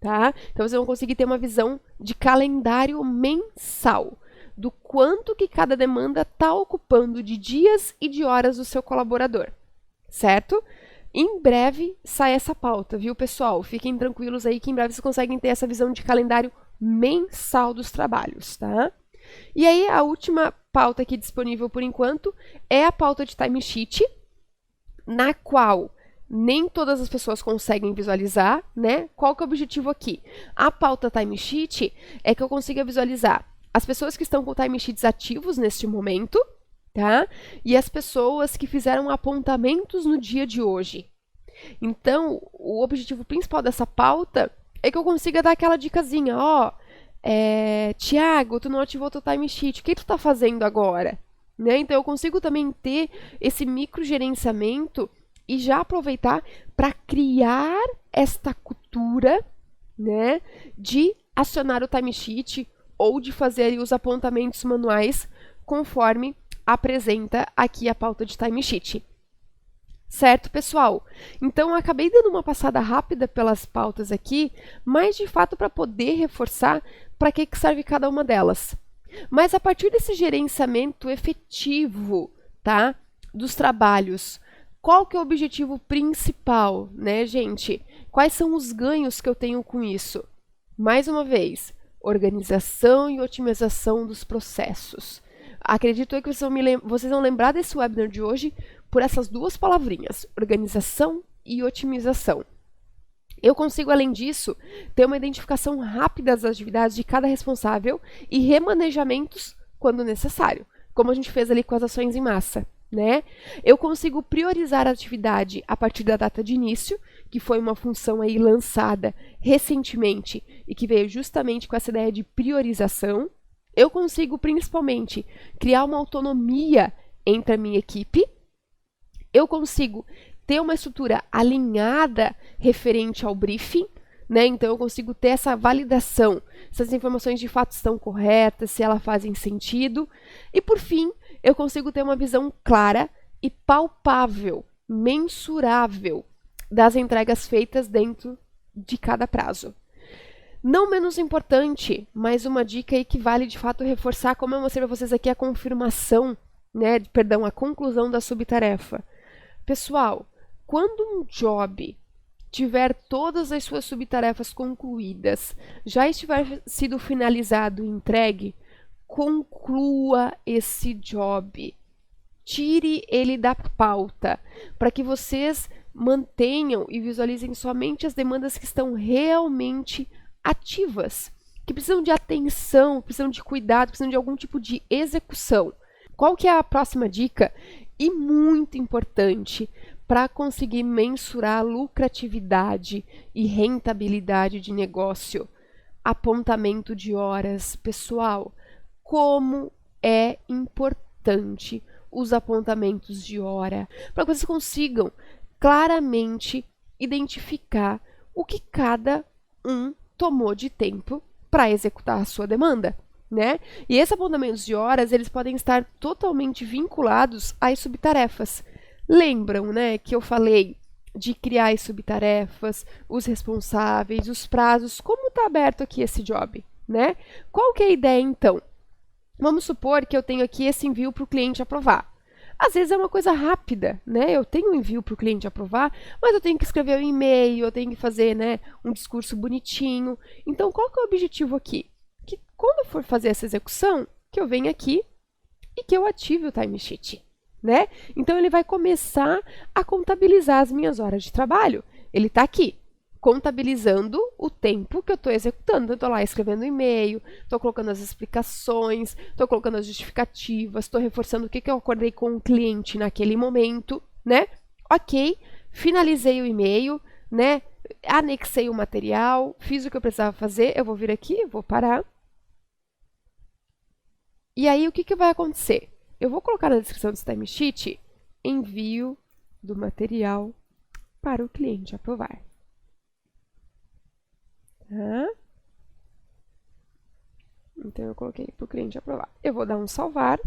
tá? Então vocês vão conseguir ter uma visão de calendário mensal, do quanto que cada demanda está ocupando de dias e de horas do seu colaborador, certo? Em breve sai essa pauta, viu, pessoal? Fiquem tranquilos aí que em breve vocês conseguem ter essa visão de calendário mensal dos trabalhos, tá? E aí, a última pauta aqui disponível por enquanto é a pauta de timesheet, na qual nem todas as pessoas conseguem visualizar, né? Qual que é o objetivo aqui? A pauta timesheet é que eu consiga visualizar as pessoas que estão com timesheets ativos neste momento, tá? E as pessoas que fizeram apontamentos no dia de hoje. Então, o objetivo principal dessa pauta é que eu consiga dar aquela dicasinha, ó, Thiago, tu não ativou teu timesheet, o que tu tá fazendo agora? Né? Então, eu consigo também ter esse microgerenciamento e já aproveitar para criar esta cultura, né, de acionar o timesheet ou de fazer os apontamentos manuais conforme apresenta aqui a pauta de timesheet. Certo, pessoal? Então, eu acabei dando uma passada rápida pelas pautas aqui, mas de fato para poder reforçar para que serve cada uma delas. Mas a partir desse gerenciamento efetivo, tá, dos trabalhos, qual que é o objetivo principal, né, gente? Quais são os ganhos que eu tenho com isso? Mais uma vez, organização e otimização dos processos. Acredito eu que vocês vão lembrar desse webinar de hoje por essas duas palavrinhas, organização e otimização. Eu consigo, além disso, ter uma identificação rápida das atividades de cada responsável e remanejamentos quando necessário, como a gente fez ali com as ações em massa, né? Eu consigo priorizar a atividade a partir da data de início, que foi uma função aí lançada recentemente e que veio justamente com essa ideia de priorização. Eu consigo, principalmente, criar uma autonomia entre a minha equipe. Eu consigo ter uma estrutura alinhada referente ao briefing, né? Então eu consigo ter essa validação, se as informações de fato estão corretas, se elas fazem sentido. E por fim, eu consigo ter uma visão clara e palpável, mensurável das entregas feitas dentro de cada prazo. Não menos importante, mais uma dica aí que vale de fato reforçar, como eu mostrei para vocês aqui, a confirmação, né? Perdão, a conclusão da subtarefa. Pessoal, quando um job tiver todas as suas subtarefas concluídas, já estiver sido finalizado e entregue, conclua esse job. Tire ele da pauta, para que vocês mantenham e visualizem somente as demandas que estão realmente ativas, que precisam de atenção, precisam de cuidado, precisam de algum tipo de execução. Qual que é a próxima dica? E muito importante, para conseguir mensurar lucratividade e rentabilidade de negócio. Apontamento de horas. Pessoal, como é importante os apontamentos de hora, para que vocês consigam claramente identificar o que cada um tomou de tempo para executar a sua demanda, né? E esses apontamentos de horas, eles podem estar totalmente vinculados às subtarefas. Lembram, né, que eu falei de criar as subtarefas, os responsáveis, os prazos, como está aberto aqui esse job, né? Qual que é a ideia, então? Vamos supor que eu tenho aqui esse envio para o cliente aprovar. Às vezes é uma coisa rápida, né? Eu tenho um envio para o cliente aprovar, mas eu tenho que escrever um e-mail, eu tenho que fazer, né, um discurso bonitinho. Então, qual que é o objetivo aqui? Que quando eu for fazer essa execução, que eu venha aqui e que eu ative o timesheet, né? Então, ele vai começar a contabilizar as minhas horas de trabalho. Ele está aqui, contabilizando o tempo que eu estou executando. Eu estou lá escrevendo e-mail, estou colocando as explicações, estou colocando as justificativas, estou reforçando o que eu acordei com o cliente naquele momento, né? Ok, finalizei o e-mail, né? Anexei o material, fiz o que eu precisava fazer, eu vou vir aqui, vou parar. E aí, o que vai acontecer? Eu vou colocar na descrição desse timesheet, envio do material para o cliente aprovar. Tá? Então, eu coloquei para o cliente aprovar. Eu vou dar um salvar,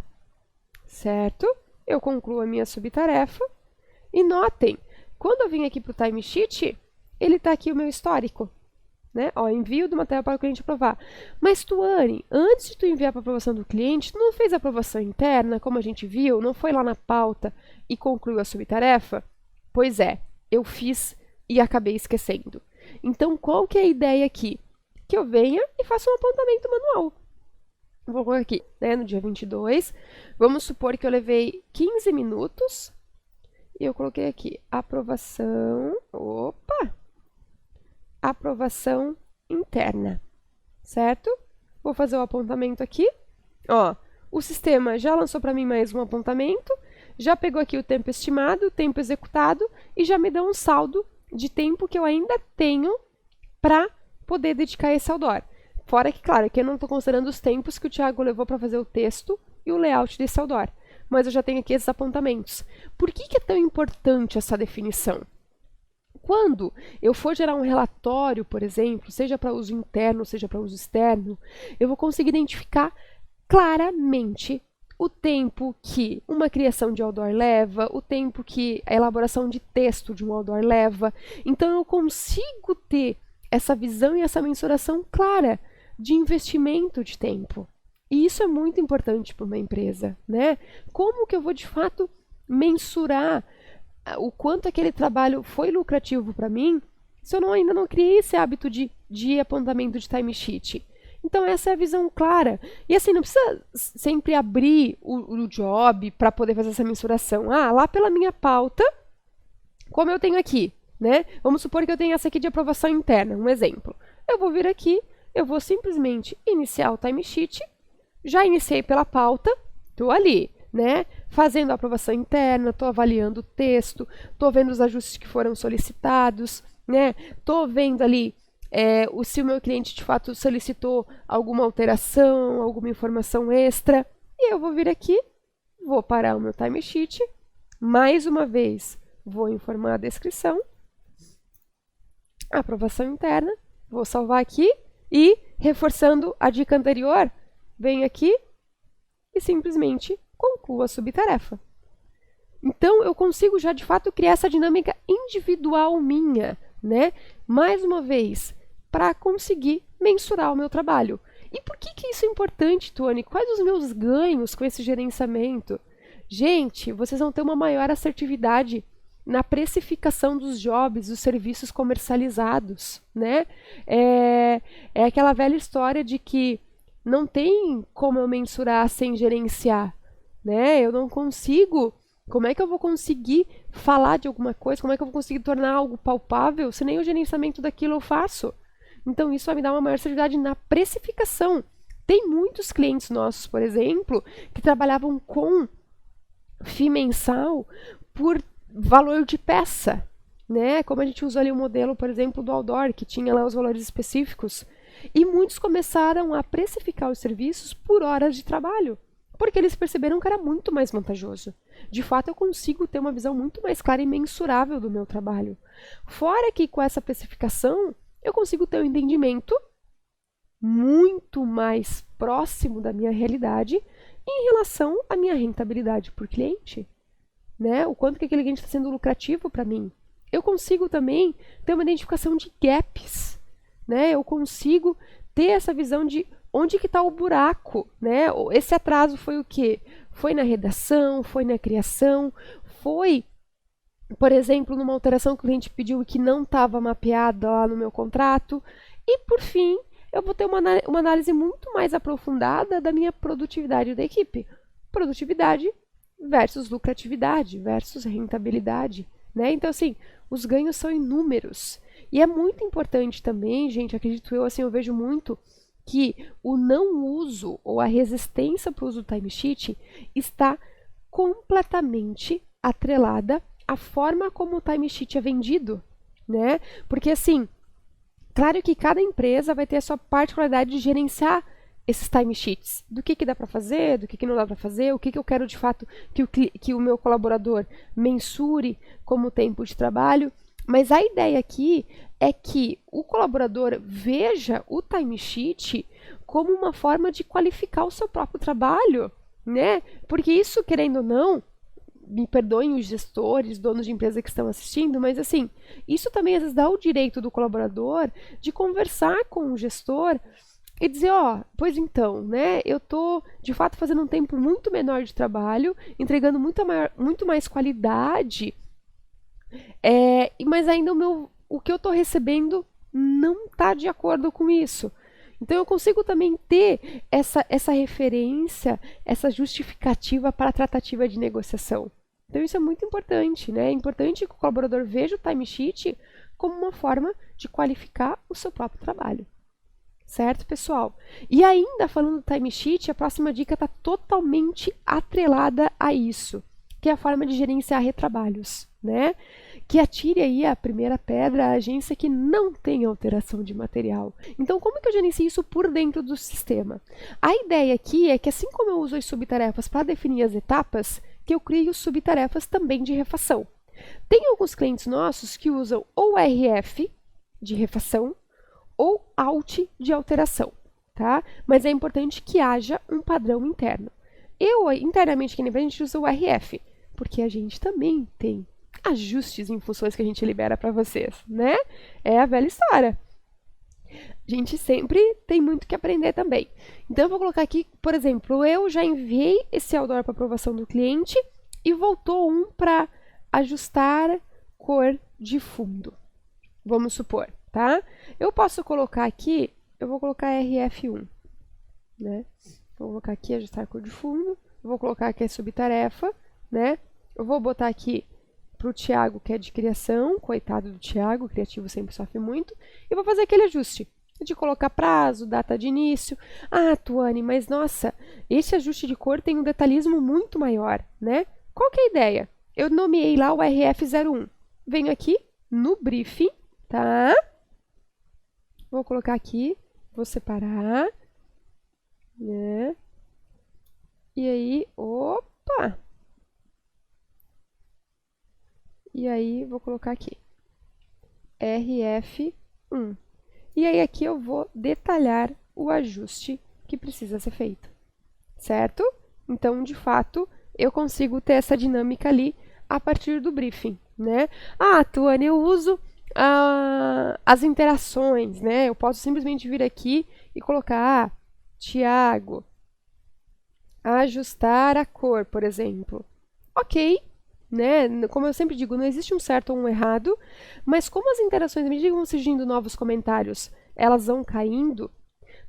certo? Eu concluo a minha subtarefa. E notem, quando eu vim aqui para o timesheet, ele está aqui o meu histórico, né? Ó, envio do material para o cliente aprovar. Mas, Tuane, antes de tu enviar para a aprovação do cliente, tu não fez a aprovação interna, como a gente viu? Não foi lá na pauta e concluiu a subtarefa? Pois é, eu fiz e acabei esquecendo. Então, qual que é a ideia aqui? Que eu venha e faça um apontamento manual. Vou colocar aqui, né, no dia 22. Vamos supor que eu levei 15 minutos. E eu coloquei aqui, aprovação, aprovação interna, certo? Vou fazer o apontamento aqui. Ó, o sistema já lançou para mim mais um apontamento, já pegou aqui o tempo estimado, o tempo executado e já me deu um saldo de tempo que eu ainda tenho para poder dedicar esse outdoor. Fora que, claro, aqui eu não estou considerando os tempos que o Thiago levou para fazer o texto e o layout desse outdoor. Mas eu já tenho aqui esses apontamentos. Por que é tão importante essa definição? Quando eu for gerar um relatório, por exemplo, seja para uso interno, seja para uso externo, eu vou conseguir identificar claramente o tempo que uma criação de outdoor leva, o tempo que a elaboração de texto de um outdoor leva. Então, eu consigo ter essa visão e essa mensuração clara de investimento de tempo. E isso é muito importante para uma empresa, né? Como que eu vou, de fato, mensurar o quanto aquele trabalho foi lucrativo para mim se eu ainda não criei esse hábito de apontamento de timesheet? Então essa é a visão clara. E assim, não precisa sempre abrir o job para poder fazer essa mensuração. Lá pela minha pauta, como eu tenho aqui, né? Vamos supor que eu tenho essa aqui de aprovação interna, um exemplo. Eu vou vir aqui, eu vou simplesmente iniciar o timesheet, já iniciei pela pauta, estou ali, né? Fazendo a aprovação interna, estou avaliando o texto, estou vendo os ajustes que foram solicitados, né? Estou vendo ali se o meu cliente de fato solicitou alguma alteração, alguma informação extra, e eu vou vir aqui, vou parar o meu timesheet, mais uma vez vou informar a descrição, a aprovação interna, vou salvar aqui e, reforçando a dica anterior, venho aqui e simplesmente concluo a subtarefa. Então, eu consigo já de fato criar essa dinâmica individual minha, né? Mais uma vez, para conseguir mensurar o meu trabalho. E por que isso é importante, Tony? Quais os meus ganhos com esse gerenciamento? Gente, vocês vão ter uma maior assertividade na precificação dos jobs, dos serviços comercializados, né? É aquela velha história de que não tem como eu mensurar sem gerenciar, né? Eu não consigo. Como é que eu vou conseguir falar de alguma coisa? Como é que eu vou conseguir tornar algo palpável se nem o gerenciamento daquilo eu faço? Então, isso vai me dar uma maior assertividade na precificação. Tem muitos clientes nossos, por exemplo, que trabalhavam com FII mensal por valor de peça, né? Como a gente usou ali o modelo, por exemplo, do Outdoor, que tinha lá os valores específicos. E muitos começaram a precificar os serviços por horas de trabalho, porque eles perceberam que era muito mais vantajoso. De fato, eu consigo ter uma visão muito mais clara e mensurável do meu trabalho. Fora que com essa precificação, eu consigo ter um entendimento muito mais próximo da minha realidade em relação à minha rentabilidade por cliente, né? O quanto que aquele cliente está sendo lucrativo para mim. Eu consigo também ter uma identificação de gaps, né? Eu consigo ter essa visão de onde que está o buraco, né? Esse atraso foi o quê? Foi na redação, foi na criação, foi, por exemplo, numa alteração que o cliente pediu e que não estava mapeada lá no meu contrato. E, por fim, eu vou ter uma análise muito mais aprofundada da minha produtividade da equipe. Produtividade versus lucratividade, versus rentabilidade, né? Então, assim, os ganhos são inúmeros. E é muito importante também, gente, acredito eu, assim, eu vejo muito que o não uso ou a resistência para o uso do timesheet está completamente atrelada à forma como o timesheet é vendido, né? Porque, assim, claro que cada empresa vai ter a sua particularidade de gerenciar esses timesheets, do que dá para fazer, do que não dá para fazer, o que eu quero de fato que o meu colaborador mensure como tempo de trabalho. Mas a ideia aqui é que o colaborador veja o timesheet como uma forma de qualificar o seu próprio trabalho, né? Porque isso, querendo ou não, me perdoem os gestores, donos de empresa que estão assistindo, mas assim, isso também às vezes dá o direito do colaborador de conversar com o gestor e dizer, pois então, né, eu estou de fato fazendo um tempo muito menor de trabalho, entregando muito mais qualidade, mas ainda o que eu estou recebendo não está de acordo com isso. Então eu consigo também ter essa referência, essa justificativa para a tratativa de negociação. Então isso é muito importante, né? É importante que o colaborador veja o timesheet como uma forma de qualificar o seu próprio trabalho. Certo, pessoal? E ainda falando do timesheet, a próxima dica está totalmente atrelada a isso, que é a forma de gerenciar retrabalhos, né? Que atire aí a primeira pedra à agência que não tem alteração de material. Então, como que eu gerencio isso por dentro do sistema? A ideia aqui é que, assim como eu uso as subtarefas para definir as etapas, que eu crio subtarefas também de refação. Tem alguns clientes nossos que usam ou RF de refação ou Alt de alteração, tá? Mas é importante que haja um padrão interno. Internamente, aqui na empresa, a gente usa o RF, porque a gente também tem ajustes em funções que a gente libera para vocês, né? É a velha história. A gente sempre tem muito que aprender também. Então, eu vou colocar aqui, por exemplo, eu já enviei esse outdoor para aprovação do cliente e voltou um para ajustar cor de fundo. Vamos supor, tá? Eu posso colocar aqui eu vou colocar RF1, né? Vou colocar aqui ajustar cor de fundo, vou colocar aqui a subtarefa, né? Eu vou botar aqui para o Thiago, que é de criação, coitado do Thiago, o criativo sempre sofre muito, e vou fazer aquele ajuste de colocar prazo, data de início. Ah, Tuane, mas nossa, esse ajuste de cor tem um detalhismo muito maior, né? Qual que é a ideia? Eu nomeei lá o RF01. Venho aqui no briefing, tá? Vou colocar aqui, vou separar, né? E aí, opa! E aí, vou colocar aqui, RF1. E aí aqui eu vou detalhar o ajuste que precisa ser feito, certo? Então, de fato, eu consigo ter essa dinâmica ali a partir do briefing, né? Ah, Tuane, eu uso as interações, né? Eu posso simplesmente vir aqui e colocar, Thiago, ajustar a cor, por exemplo. Ok, né? Como eu sempre digo, não existe um certo ou um errado, mas como as interações, à medida que vão surgindo novos comentários, elas vão caindo,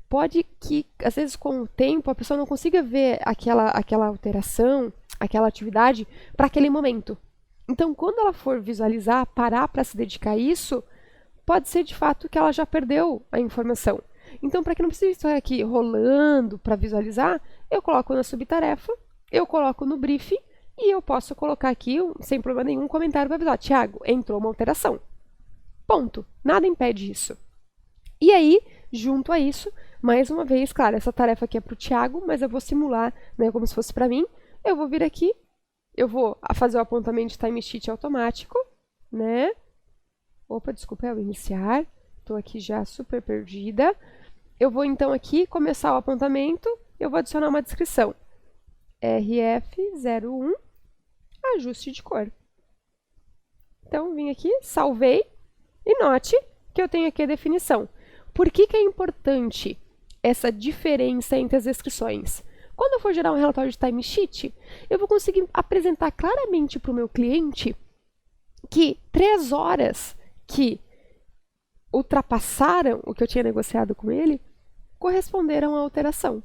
pode que, às vezes, com o tempo, a pessoa não consiga ver aquela alteração, aquela atividade, para aquele momento. Então, quando ela for visualizar, parar para se dedicar a isso, pode ser, de fato, que ela já perdeu a informação. Então, para que não precise estar aqui rolando para visualizar, eu coloco na subtarefa, eu coloco no briefing, e eu posso colocar aqui, sem problema nenhum, um comentário para avisar, Thiago, entrou uma alteração. Ponto. Nada impede isso. E aí, junto a isso, mais uma vez, claro, essa tarefa aqui é para o Thiago, mas eu vou simular, né, como se fosse para mim. Eu vou vir aqui, eu vou fazer o apontamento de timesheet automático, né? Opa, desculpa, é o iniciar. Estou aqui já super perdida. Eu vou então aqui começar o apontamento, eu vou adicionar uma descrição. RF01, ajuste de cor. Então, vim aqui, salvei, e note que eu tenho aqui a definição. Por que que é importante essa diferença entre as descrições? Quando eu for gerar um relatório de timesheet, eu vou conseguir apresentar claramente para o meu cliente que 3 horas que ultrapassaram o que eu tinha negociado com ele corresponderam à alteração.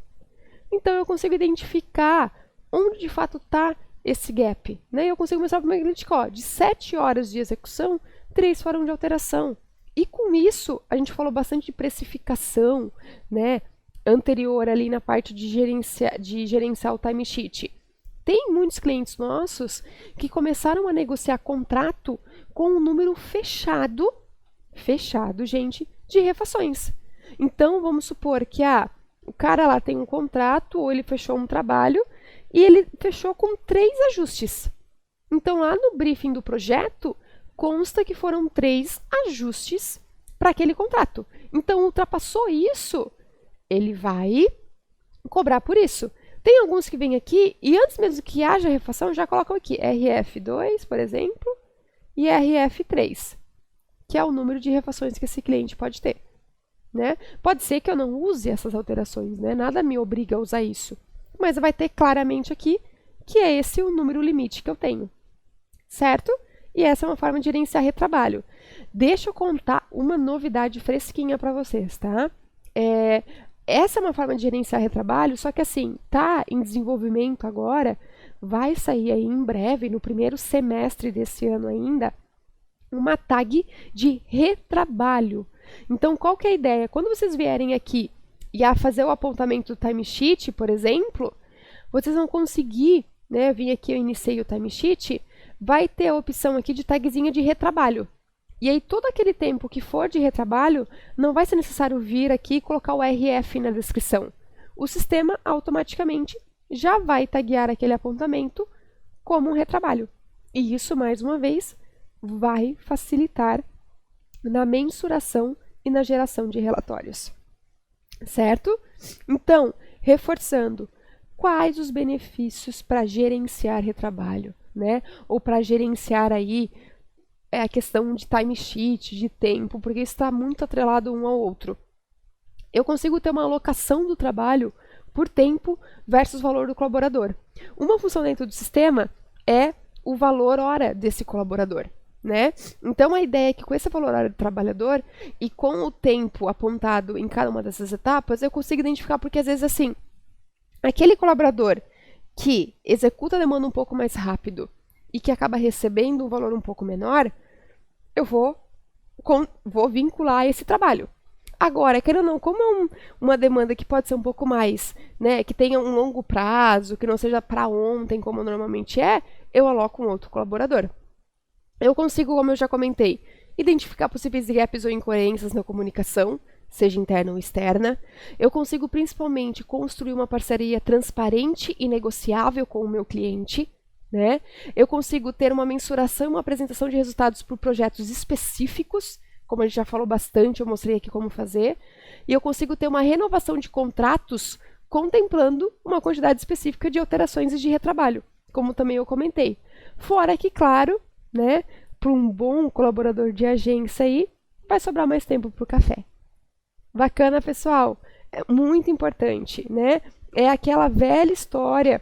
Então, eu consigo identificar onde de fato está esse gap, né? Eu consigo mostrar para o meu cliente que, de 7 horas de execução, 3 foram de alteração. E com isso, a gente falou bastante de precificação, né? Anterior ali na parte de gerenciar o timesheet. Tem muitos clientes nossos que começaram a negociar contrato com um número fechado, gente, de refações. Então, vamos supor que o cara lá tem um contrato ou ele fechou um trabalho e ele fechou com 3 ajustes. Então, lá no briefing do projeto, consta que foram 3 ajustes para aquele contrato. Então, ultrapassou isso, ele vai cobrar por isso. Tem alguns que vêm aqui e antes mesmo que haja refação, já colocam aqui RF2, por exemplo, e RF3, que é o número de refações que esse cliente pode ter. Né? Pode ser que eu não use essas alterações, né? Nada me obriga a usar isso. Mas vai ter claramente aqui que é esse o número limite que eu tenho. Certo? E essa é uma forma de gerenciar retrabalho. Deixa eu contar uma novidade fresquinha para vocês, tá? Essa é uma forma de gerenciar retrabalho, só que assim, tá em desenvolvimento agora, vai sair aí em breve, no primeiro semestre desse ano ainda, uma tag de retrabalho. Então, qual que é a ideia? Quando vocês vierem aqui e a fazer o apontamento do timesheet, por exemplo, vocês vão conseguir, né, vir aqui, eu iniciei o timesheet, vai ter a opção aqui de tagzinha de retrabalho. E aí, todo aquele tempo que for de retrabalho, não vai ser necessário vir aqui e colocar o RF na descrição. O sistema, automaticamente, já vai taguear aquele apontamento como um retrabalho. E isso, mais uma vez, vai facilitar na mensuração e na geração de relatórios. Certo? Então, reforçando, quais os benefícios para gerenciar retrabalho, né? Ou para gerenciar aí a questão de timesheet, de tempo, porque isso está muito atrelado um ao outro. Eu consigo ter uma alocação do trabalho por tempo versus valor do colaborador. Uma função dentro do sistema é o valor hora desse colaborador. né? Então a ideia é que com esse valor horário do trabalhador e com o tempo apontado em cada uma dessas etapas, eu consigo identificar, porque às vezes assim, aquele colaborador que executa a demanda um pouco mais rápido e que acaba recebendo um valor um pouco menor, eu vou vincular esse trabalho. Agora, querendo ou não, como é uma demanda que pode ser um pouco mais, né, que tenha um longo prazo, que não seja para ontem, como normalmente é, eu aloco um outro colaborador. Eu consigo, como eu já comentei, identificar possíveis gaps ou incoerências na comunicação, seja interna ou externa. Eu consigo, principalmente, construir uma parceria transparente e negociável com o meu cliente, né? Eu consigo ter uma mensuração e uma apresentação de resultados por projetos específicos, como a gente já falou bastante, eu mostrei aqui como fazer, e eu consigo ter uma renovação de contratos contemplando uma quantidade específica de alterações e de retrabalho, como também eu comentei. Fora que, claro, né, para um bom colaborador de agência aí, vai sobrar mais tempo para o café. Bacana, pessoal? É muito importante, né? É aquela velha história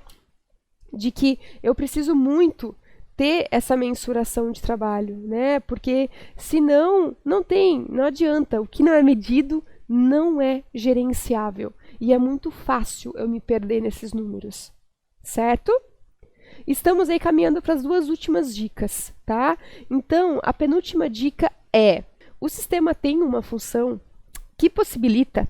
de que eu preciso muito ter essa mensuração de trabalho, né? Porque senão não adianta. O que não é medido não é gerenciável. E é muito fácil eu me perder nesses números, certo? Estamos aí caminhando para as 2 últimas dicas, tá? Então, a penúltima dica é: o sistema tem uma função que possibilita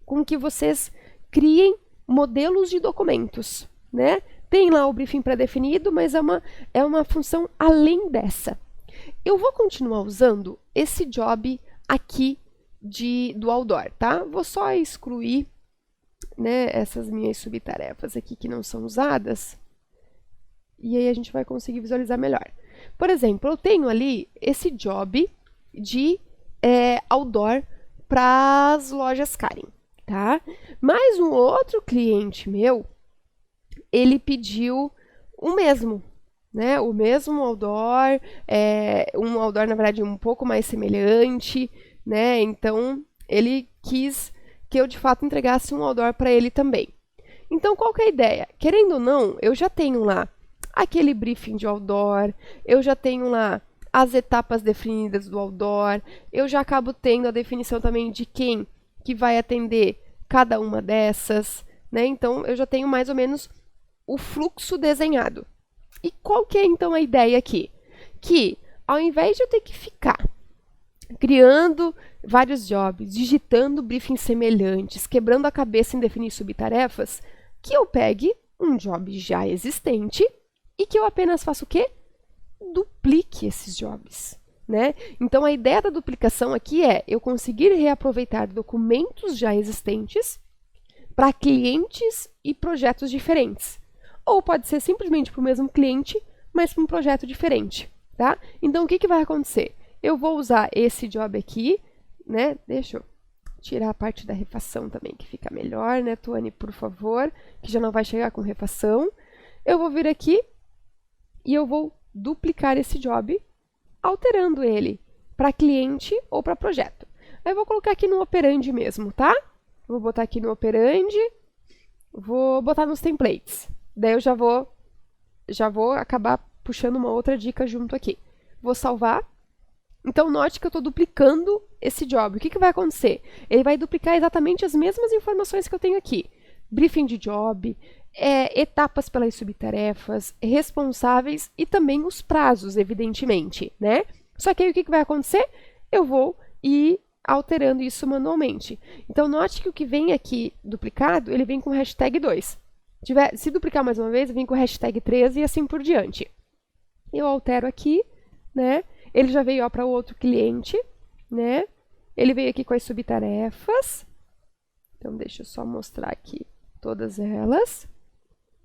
com que vocês criem modelos de documentos, né? Tem lá o briefing pré-definido, mas é uma função além dessa. Eu vou continuar usando esse job aqui do outdoor, tá? Vou só excluir, né, essas minhas subtarefas aqui que não são usadas. E aí a gente vai conseguir visualizar melhor. Por exemplo, eu tenho ali esse job de outdoor para as lojas Karen, tá? Mas um outro cliente meu, ele pediu o mesmo, né? O mesmo outdoor, um outdoor, na verdade, um pouco mais semelhante, né? Então, ele quis que eu, de fato, entregasse um outdoor para ele também. Então, qual que é a ideia? Querendo ou não, eu já tenho lá aquele briefing de outdoor, eu já tenho lá as etapas definidas do outdoor, eu já acabo tendo a definição também de quem que vai atender cada uma dessas, né? Então, eu já tenho mais ou menos o fluxo desenhado. E qual que é, então, a ideia aqui? Que, ao invés de eu ter que ficar criando vários jobs, digitando briefings semelhantes, quebrando a cabeça em definir subtarefas, que eu pegue um job já existente e que eu apenas faça o quê? Duplique esses jobs, né? Então, a ideia da duplicação aqui é eu conseguir reaproveitar documentos já existentes para clientes e projetos diferentes. Ou pode ser simplesmente para o mesmo cliente, mas para um projeto diferente, tá? Então, o que vai acontecer? Eu vou usar esse job aqui, né? Deixa eu tirar a parte da refação também, que fica melhor, né, Tuane, por favor, que já não vai chegar com refação. Eu vou vir aqui e eu vou duplicar esse job, alterando ele para cliente ou para projeto. Aí eu vou colocar aqui no operandi mesmo, tá? Vou botar aqui no operandi, vou botar nos templates. Daí eu já vou acabar puxando uma outra dica junto aqui. Vou salvar. Então, note que eu estou duplicando esse job. O que vai acontecer? Ele vai duplicar exatamente as mesmas informações que eu tenho aqui. Briefing de job, etapas pelas subtarefas, responsáveis e também os prazos, evidentemente, né? Só que aí o que vai acontecer? Eu vou ir alterando isso manualmente. Então, note que o que vem aqui duplicado, ele vem com hashtag 2. Se duplicar mais uma vez, vem com hashtag 13 e assim por diante. Eu altero aqui, né? Ele já veio para o outro cliente, né? Ele veio aqui com as subtarefas. Então, deixa eu só mostrar aqui todas elas.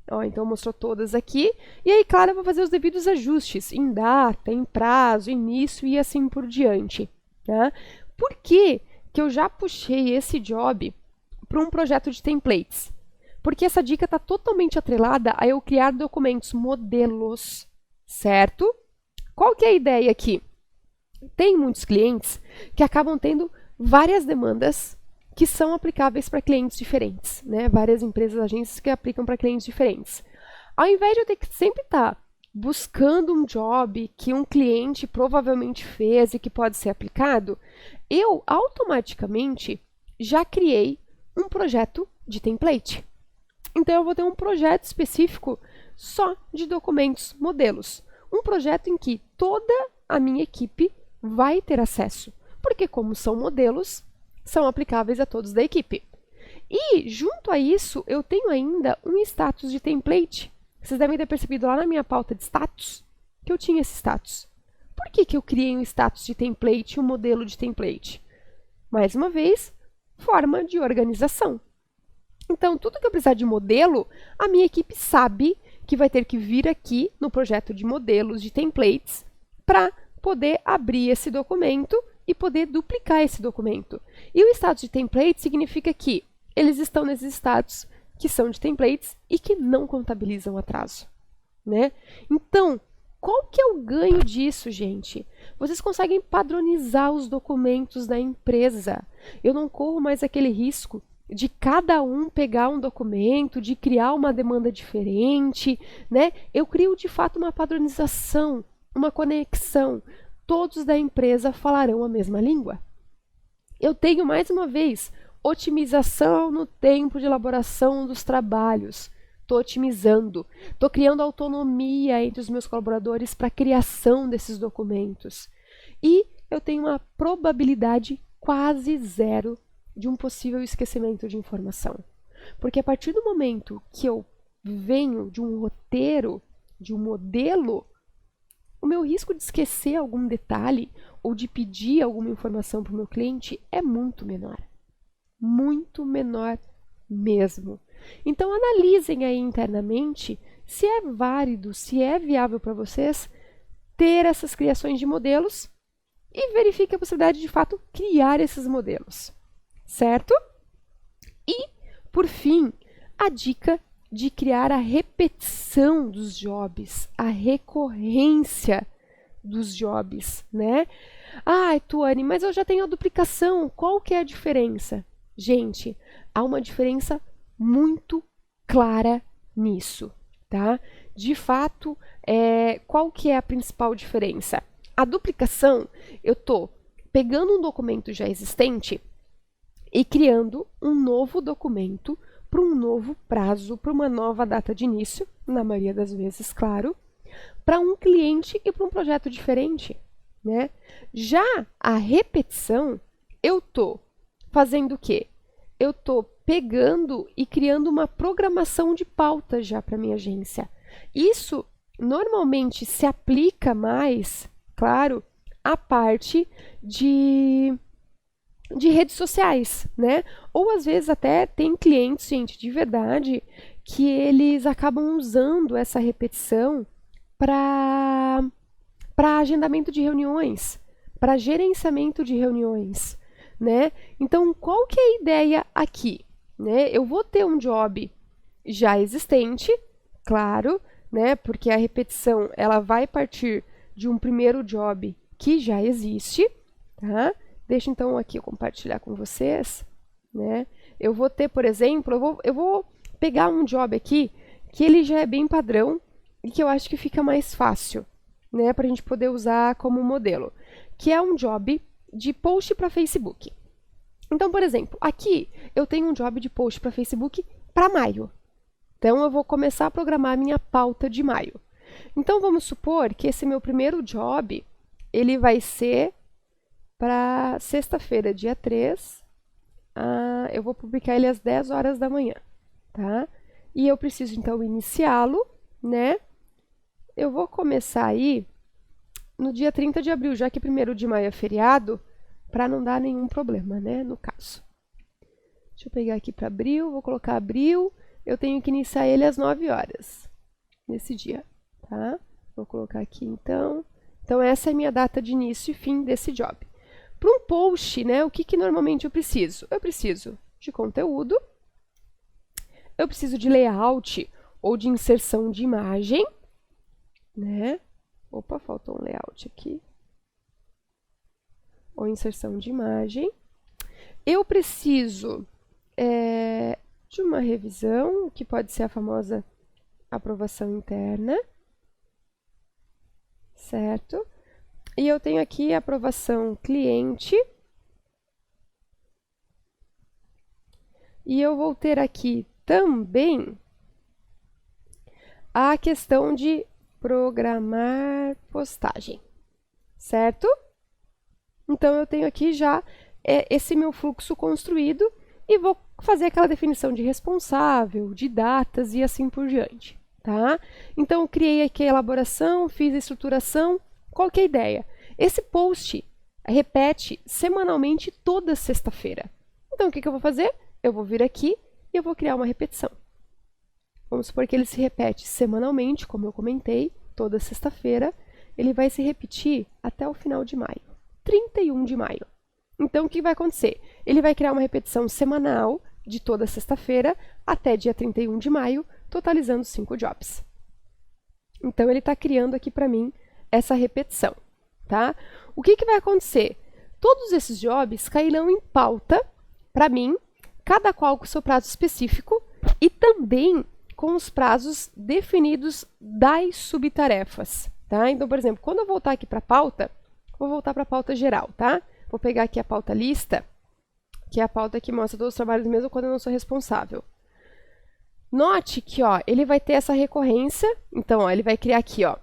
Ó, então, mostrou todas aqui. E aí, claro, eu vou fazer os devidos ajustes em data, em prazo, início e assim por diante. Tá? Por que eu já puxei esse job para um projeto de templates? Porque essa dica está totalmente atrelada a eu criar documentos modelos, certo? Qual que é a ideia aqui? Tem muitos clientes que acabam tendo várias demandas que são aplicáveis para clientes diferentes, né? Várias empresas, agências que aplicam para clientes diferentes. Ao invés de eu ter que sempre estar buscando um job que um cliente provavelmente fez e que pode ser aplicado, eu automaticamente já criei um projeto de template. Então, eu vou ter um projeto específico só de documentos modelos. Um projeto em que toda a minha equipe vai ter acesso, porque como são modelos, são aplicáveis a todos da equipe. E, junto a isso, eu tenho ainda um status de template. Vocês devem ter percebido lá na minha pauta de status que eu tinha esse status. Por que eu criei um status de template e um modelo de template? Mais uma vez, forma de organização. Então, tudo que eu precisar de modelo, a minha equipe sabe que vai ter que vir aqui no projeto de modelos, de templates, para poder abrir esse documento e poder duplicar esse documento. E o status de template significa que eles estão nesses status que são de templates e que não contabilizam atraso, né? Então, qual que é o ganho disso, gente? Vocês conseguem padronizar os documentos da empresa. Eu não corro mais aquele risco de cada um pegar um documento, de criar uma demanda diferente, né? Eu crio, de fato, uma padronização, uma conexão. Todos da empresa falarão a mesma língua. Eu tenho, mais uma vez, otimização no tempo de elaboração dos trabalhos. Estou otimizando, estou criando autonomia entre os meus colaboradores para a criação desses documentos. E eu tenho uma probabilidade quase zero de um possível esquecimento de informação. Porque a partir do momento que eu venho de um roteiro, de um modelo, o meu risco de esquecer algum detalhe ou de pedir alguma informação para o meu cliente é muito menor. Muito menor mesmo. Então, analisem aí internamente se é válido, se é viável para vocês ter essas criações de modelos e verifique a possibilidade de, fato, criar esses modelos. Certo? E, por fim, a dica de criar a repetição dos jobs, a recorrência dos jobs, né? Ah, Tuane, mas eu já tenho a duplicação, qual que é a diferença? Gente, há uma diferença muito clara nisso, tá? De fato, qual que é a principal diferença? A duplicação, eu estou pegando um documento já existente e criando um novo documento para um novo prazo, para uma nova data de início, na maioria das vezes, claro, para um cliente e para um projeto diferente, né? Já a repetição, eu estou fazendo o quê? Eu estou pegando e criando uma programação de pauta já para minha agência. Isso normalmente se aplica mais, claro, à parte de redes sociais, né? Ou às vezes até tem clientes, gente, de verdade, que eles acabam usando essa repetição para agendamento de reuniões, para gerenciamento de reuniões, né? Então, qual que é a ideia aqui? Né? Eu vou ter um job já existente, claro, né? Porque a repetição ela vai partir de um primeiro job que já existe, tá? Deixa então aqui eu compartilhar com vocês, né? Eu vou ter, por exemplo, eu vou pegar um job aqui que ele já é bem padrão e que eu acho que fica mais fácil, né? Para a gente poder usar como modelo, que é um job de post para Facebook. Então, por exemplo, aqui eu tenho um job de post para Facebook para maio. Então, eu vou começar a programar a minha pauta de maio. Então, vamos supor que esse meu primeiro job, ele vai ser para sexta-feira, dia 3. Eu vou publicar ele às 10 horas da manhã, tá? E eu preciso, então, iniciá-lo, né? Eu vou começar aí no dia 30 de abril, já que 1º de maio é feriado, para não dar nenhum problema, né, no caso. Deixa eu pegar aqui para abril, vou colocar abril, eu tenho que iniciar ele às 9 horas, nesse dia, tá? Vou colocar aqui, então. Então, essa é a minha data de início e fim desse job. Para um post, né, o que normalmente eu preciso? Eu preciso de conteúdo, eu preciso de layout ou de inserção de imagem, né? Opa, faltou um layout aqui. Ou inserção de imagem. Eu preciso de uma revisão, que pode ser a famosa aprovação interna. certo? E eu tenho aqui a aprovação cliente. E eu vou ter aqui também a questão de programar postagem, certo? Então, eu tenho aqui já esse meu fluxo construído e vou fazer aquela definição de responsável, de datas e assim por diante, tá? Então, eu criei aqui a elaboração, fiz a estruturação. Qual que é a ideia? Esse post repete semanalmente toda sexta-feira. Então, o que eu vou fazer? Eu vou vir aqui e eu vou criar uma repetição. Vamos supor que ele se repete semanalmente, como eu comentei, toda sexta-feira. Ele vai se repetir até o final de maio, 31 de maio. Então, o que vai acontecer? Ele vai criar uma repetição semanal de toda sexta-feira até dia 31 de maio, totalizando 5 jobs. Então, ele está criando aqui para mim essa repetição, tá? O que vai acontecer? Todos esses jobs cairão em pauta para mim, cada qual com o seu prazo específico e também com os prazos definidos das subtarefas, tá? Então, por exemplo, quando eu voltar aqui para a pauta, vou voltar para a pauta geral, tá? Vou pegar aqui a pauta lista, que é a pauta que mostra todos os trabalhos mesmo quando eu não sou responsável. Note que, ó, ele vai ter essa recorrência, então, ó, ele vai criar aqui, ó,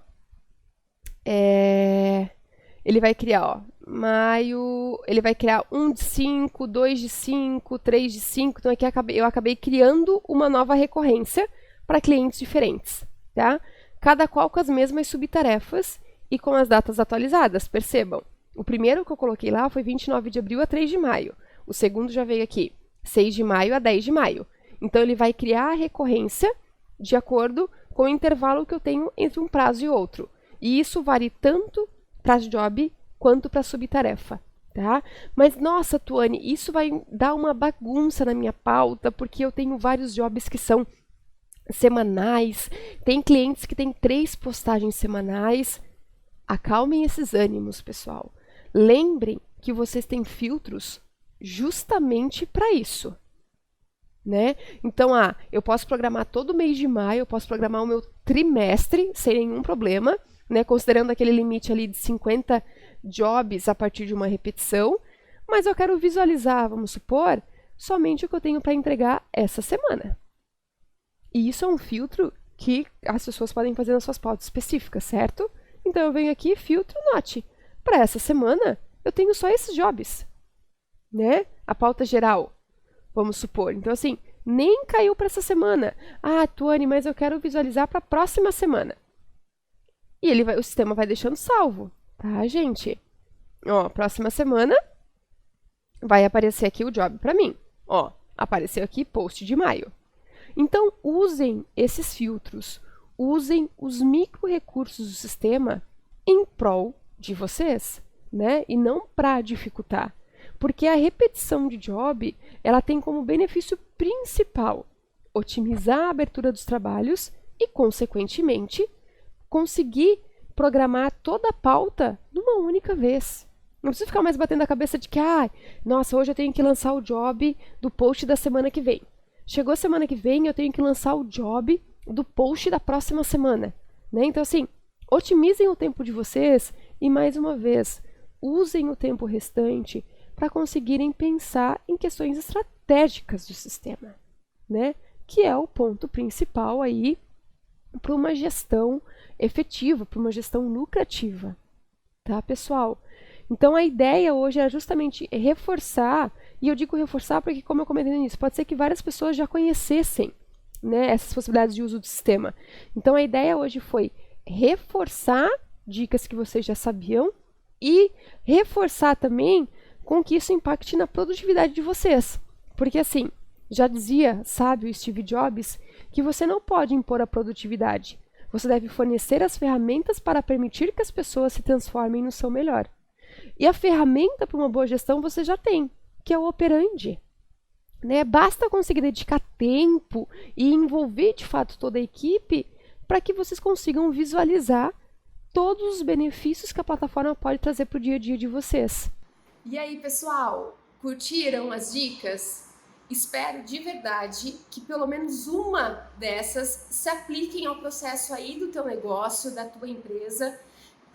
ele vai criar, ó, maio, ele vai criar 1 de 5, 2 de 5, 3 de 5, então aqui eu acabei criando uma nova recorrência para clientes diferentes, tá? Cada qual com as mesmas subtarefas e com as datas atualizadas, percebam. O primeiro que eu coloquei lá foi 29 de abril a 3 de maio. O segundo já veio aqui, 6 de maio a 10 de maio. Então, ele vai criar a recorrência de acordo com o intervalo que eu tenho entre um prazo e outro. E isso vale tanto para job quanto para subtarefa, tá? Mas, nossa, Tuane, isso vai dar uma bagunça na minha pauta, porque eu tenho vários jobs que são semanais, tem clientes que têm 3 postagens semanais. Acalmem esses ânimos, pessoal. Lembrem que vocês têm filtros justamente para isso, né? Então, eu posso programar todo mês de maio, eu posso programar o meu trimestre sem nenhum problema, né? Considerando aquele limite ali de 50 jobs a partir de uma repetição, mas eu quero visualizar, vamos supor, somente o que eu tenho para entregar essa semana. E isso é um filtro que as pessoas podem fazer nas suas pautas específicas, certo? Então, eu venho aqui, filtro, note. Para essa semana, eu tenho só esses jobs, né? A pauta geral, vamos supor. Então, assim, nem caiu para essa semana. Tuane, mas eu quero visualizar para a próxima semana. E o sistema vai deixando salvo, tá, gente? Ó, próxima semana vai aparecer aqui o job para mim. Ó, apareceu aqui post de maio. Então, usem esses filtros. Usem os micro-recursos do sistema em prol de vocês, né? E não para dificultar. Porque a repetição de job, ela tem como benefício principal otimizar a abertura dos trabalhos e, consequentemente, conseguir programar toda a pauta numa única vez. Não precisa ficar mais batendo a cabeça de que, nossa, hoje eu tenho que lançar o job do post da semana que vem. Chegou a semana que vem, eu tenho que lançar o job do post da próxima semana, né? Então, assim, otimizem o tempo de vocês e, mais uma vez, usem o tempo restante para conseguirem pensar em questões estratégicas do sistema, né? Que é o ponto principal aí para uma gestão efetiva, para uma gestão lucrativa, tá, pessoal? Então, a ideia hoje é justamente reforçar, e eu digo reforçar porque, como eu comentei no início, pode ser que várias pessoas já conhecessem, né, essas possibilidades de uso do sistema. Então, a ideia hoje foi reforçar dicas que vocês já sabiam e reforçar também com que isso impacte na produtividade de vocês. Porque, assim, já dizia, sabe, o Steve Jobs, que você não pode impor a produtividade. Você deve fornecer as ferramentas para permitir que as pessoas se transformem no seu melhor. E a ferramenta para uma boa gestão você já tem, que é o operandi. Né? Basta conseguir dedicar tempo e envolver de fato toda a equipe para que vocês consigam visualizar todos os benefícios que a plataforma pode trazer para o dia a dia de vocês. E aí, pessoal, curtiram as dicas? Espero de verdade que pelo menos uma dessas se apliquem ao processo aí do teu negócio, da tua empresa.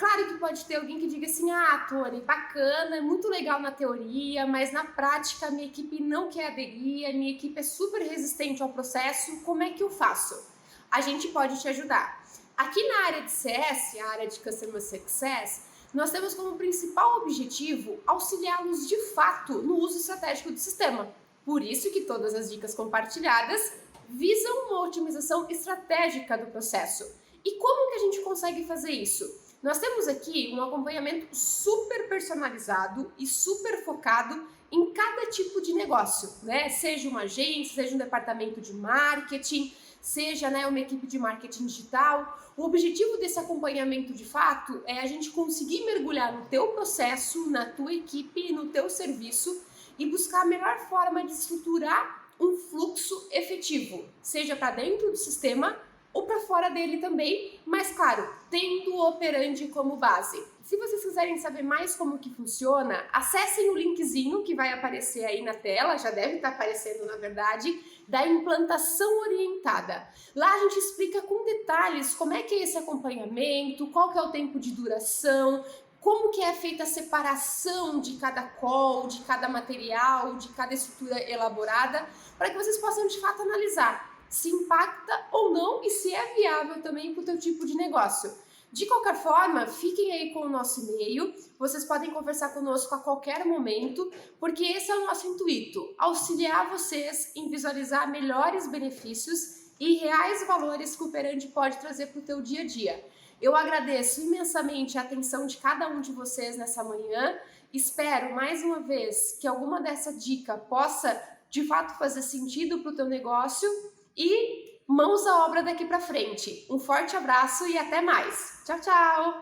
Claro que pode ter alguém que diga assim, Tony, bacana, é muito legal na teoria, mas na prática a minha equipe não quer aderir, a minha equipe é super resistente ao processo, como é que eu faço? A gente pode te ajudar. Aqui na área de CS, a área de Customer Success, nós temos como principal objetivo auxiliá-los de fato no uso estratégico do sistema. Por isso que todas as dicas compartilhadas visam uma otimização estratégica do processo. E como que a gente consegue fazer isso? Nós temos aqui um acompanhamento super personalizado e super focado em cada tipo de negócio, né? Seja uma agência, seja um departamento de marketing, seja, né, uma equipe de marketing digital. O objetivo desse acompanhamento, de fato, é a gente conseguir mergulhar no teu processo, na tua equipe, no teu serviço e buscar a melhor forma de estruturar um fluxo efetivo, seja para dentro do sistema ou para fora dele também, mas claro, tendo o operandi como base. Se vocês quiserem saber mais como que funciona, acessem o linkzinho que vai aparecer aí na tela, já deve estar aparecendo na verdade, da implantação orientada. Lá a gente explica com detalhes como é que é esse acompanhamento, qual que é o tempo de duração, como que é feita a separação de cada call, de cada material, de cada estrutura elaborada, para que vocês possam de fato analisar se impacta ou não e se é viável também para o teu tipo de negócio. De qualquer forma, fiquem aí com o nosso e-mail, vocês podem conversar conosco a qualquer momento, porque esse é o nosso intuito, auxiliar vocês em visualizar melhores benefícios e reais valores que o operandi pode trazer para o teu dia a dia. Eu agradeço imensamente a atenção de cada um de vocês nessa manhã, espero mais uma vez que alguma dessa dica possa de fato fazer sentido para o teu negócio e mãos à obra daqui para frente. Um forte abraço e até mais. Tchau, tchau!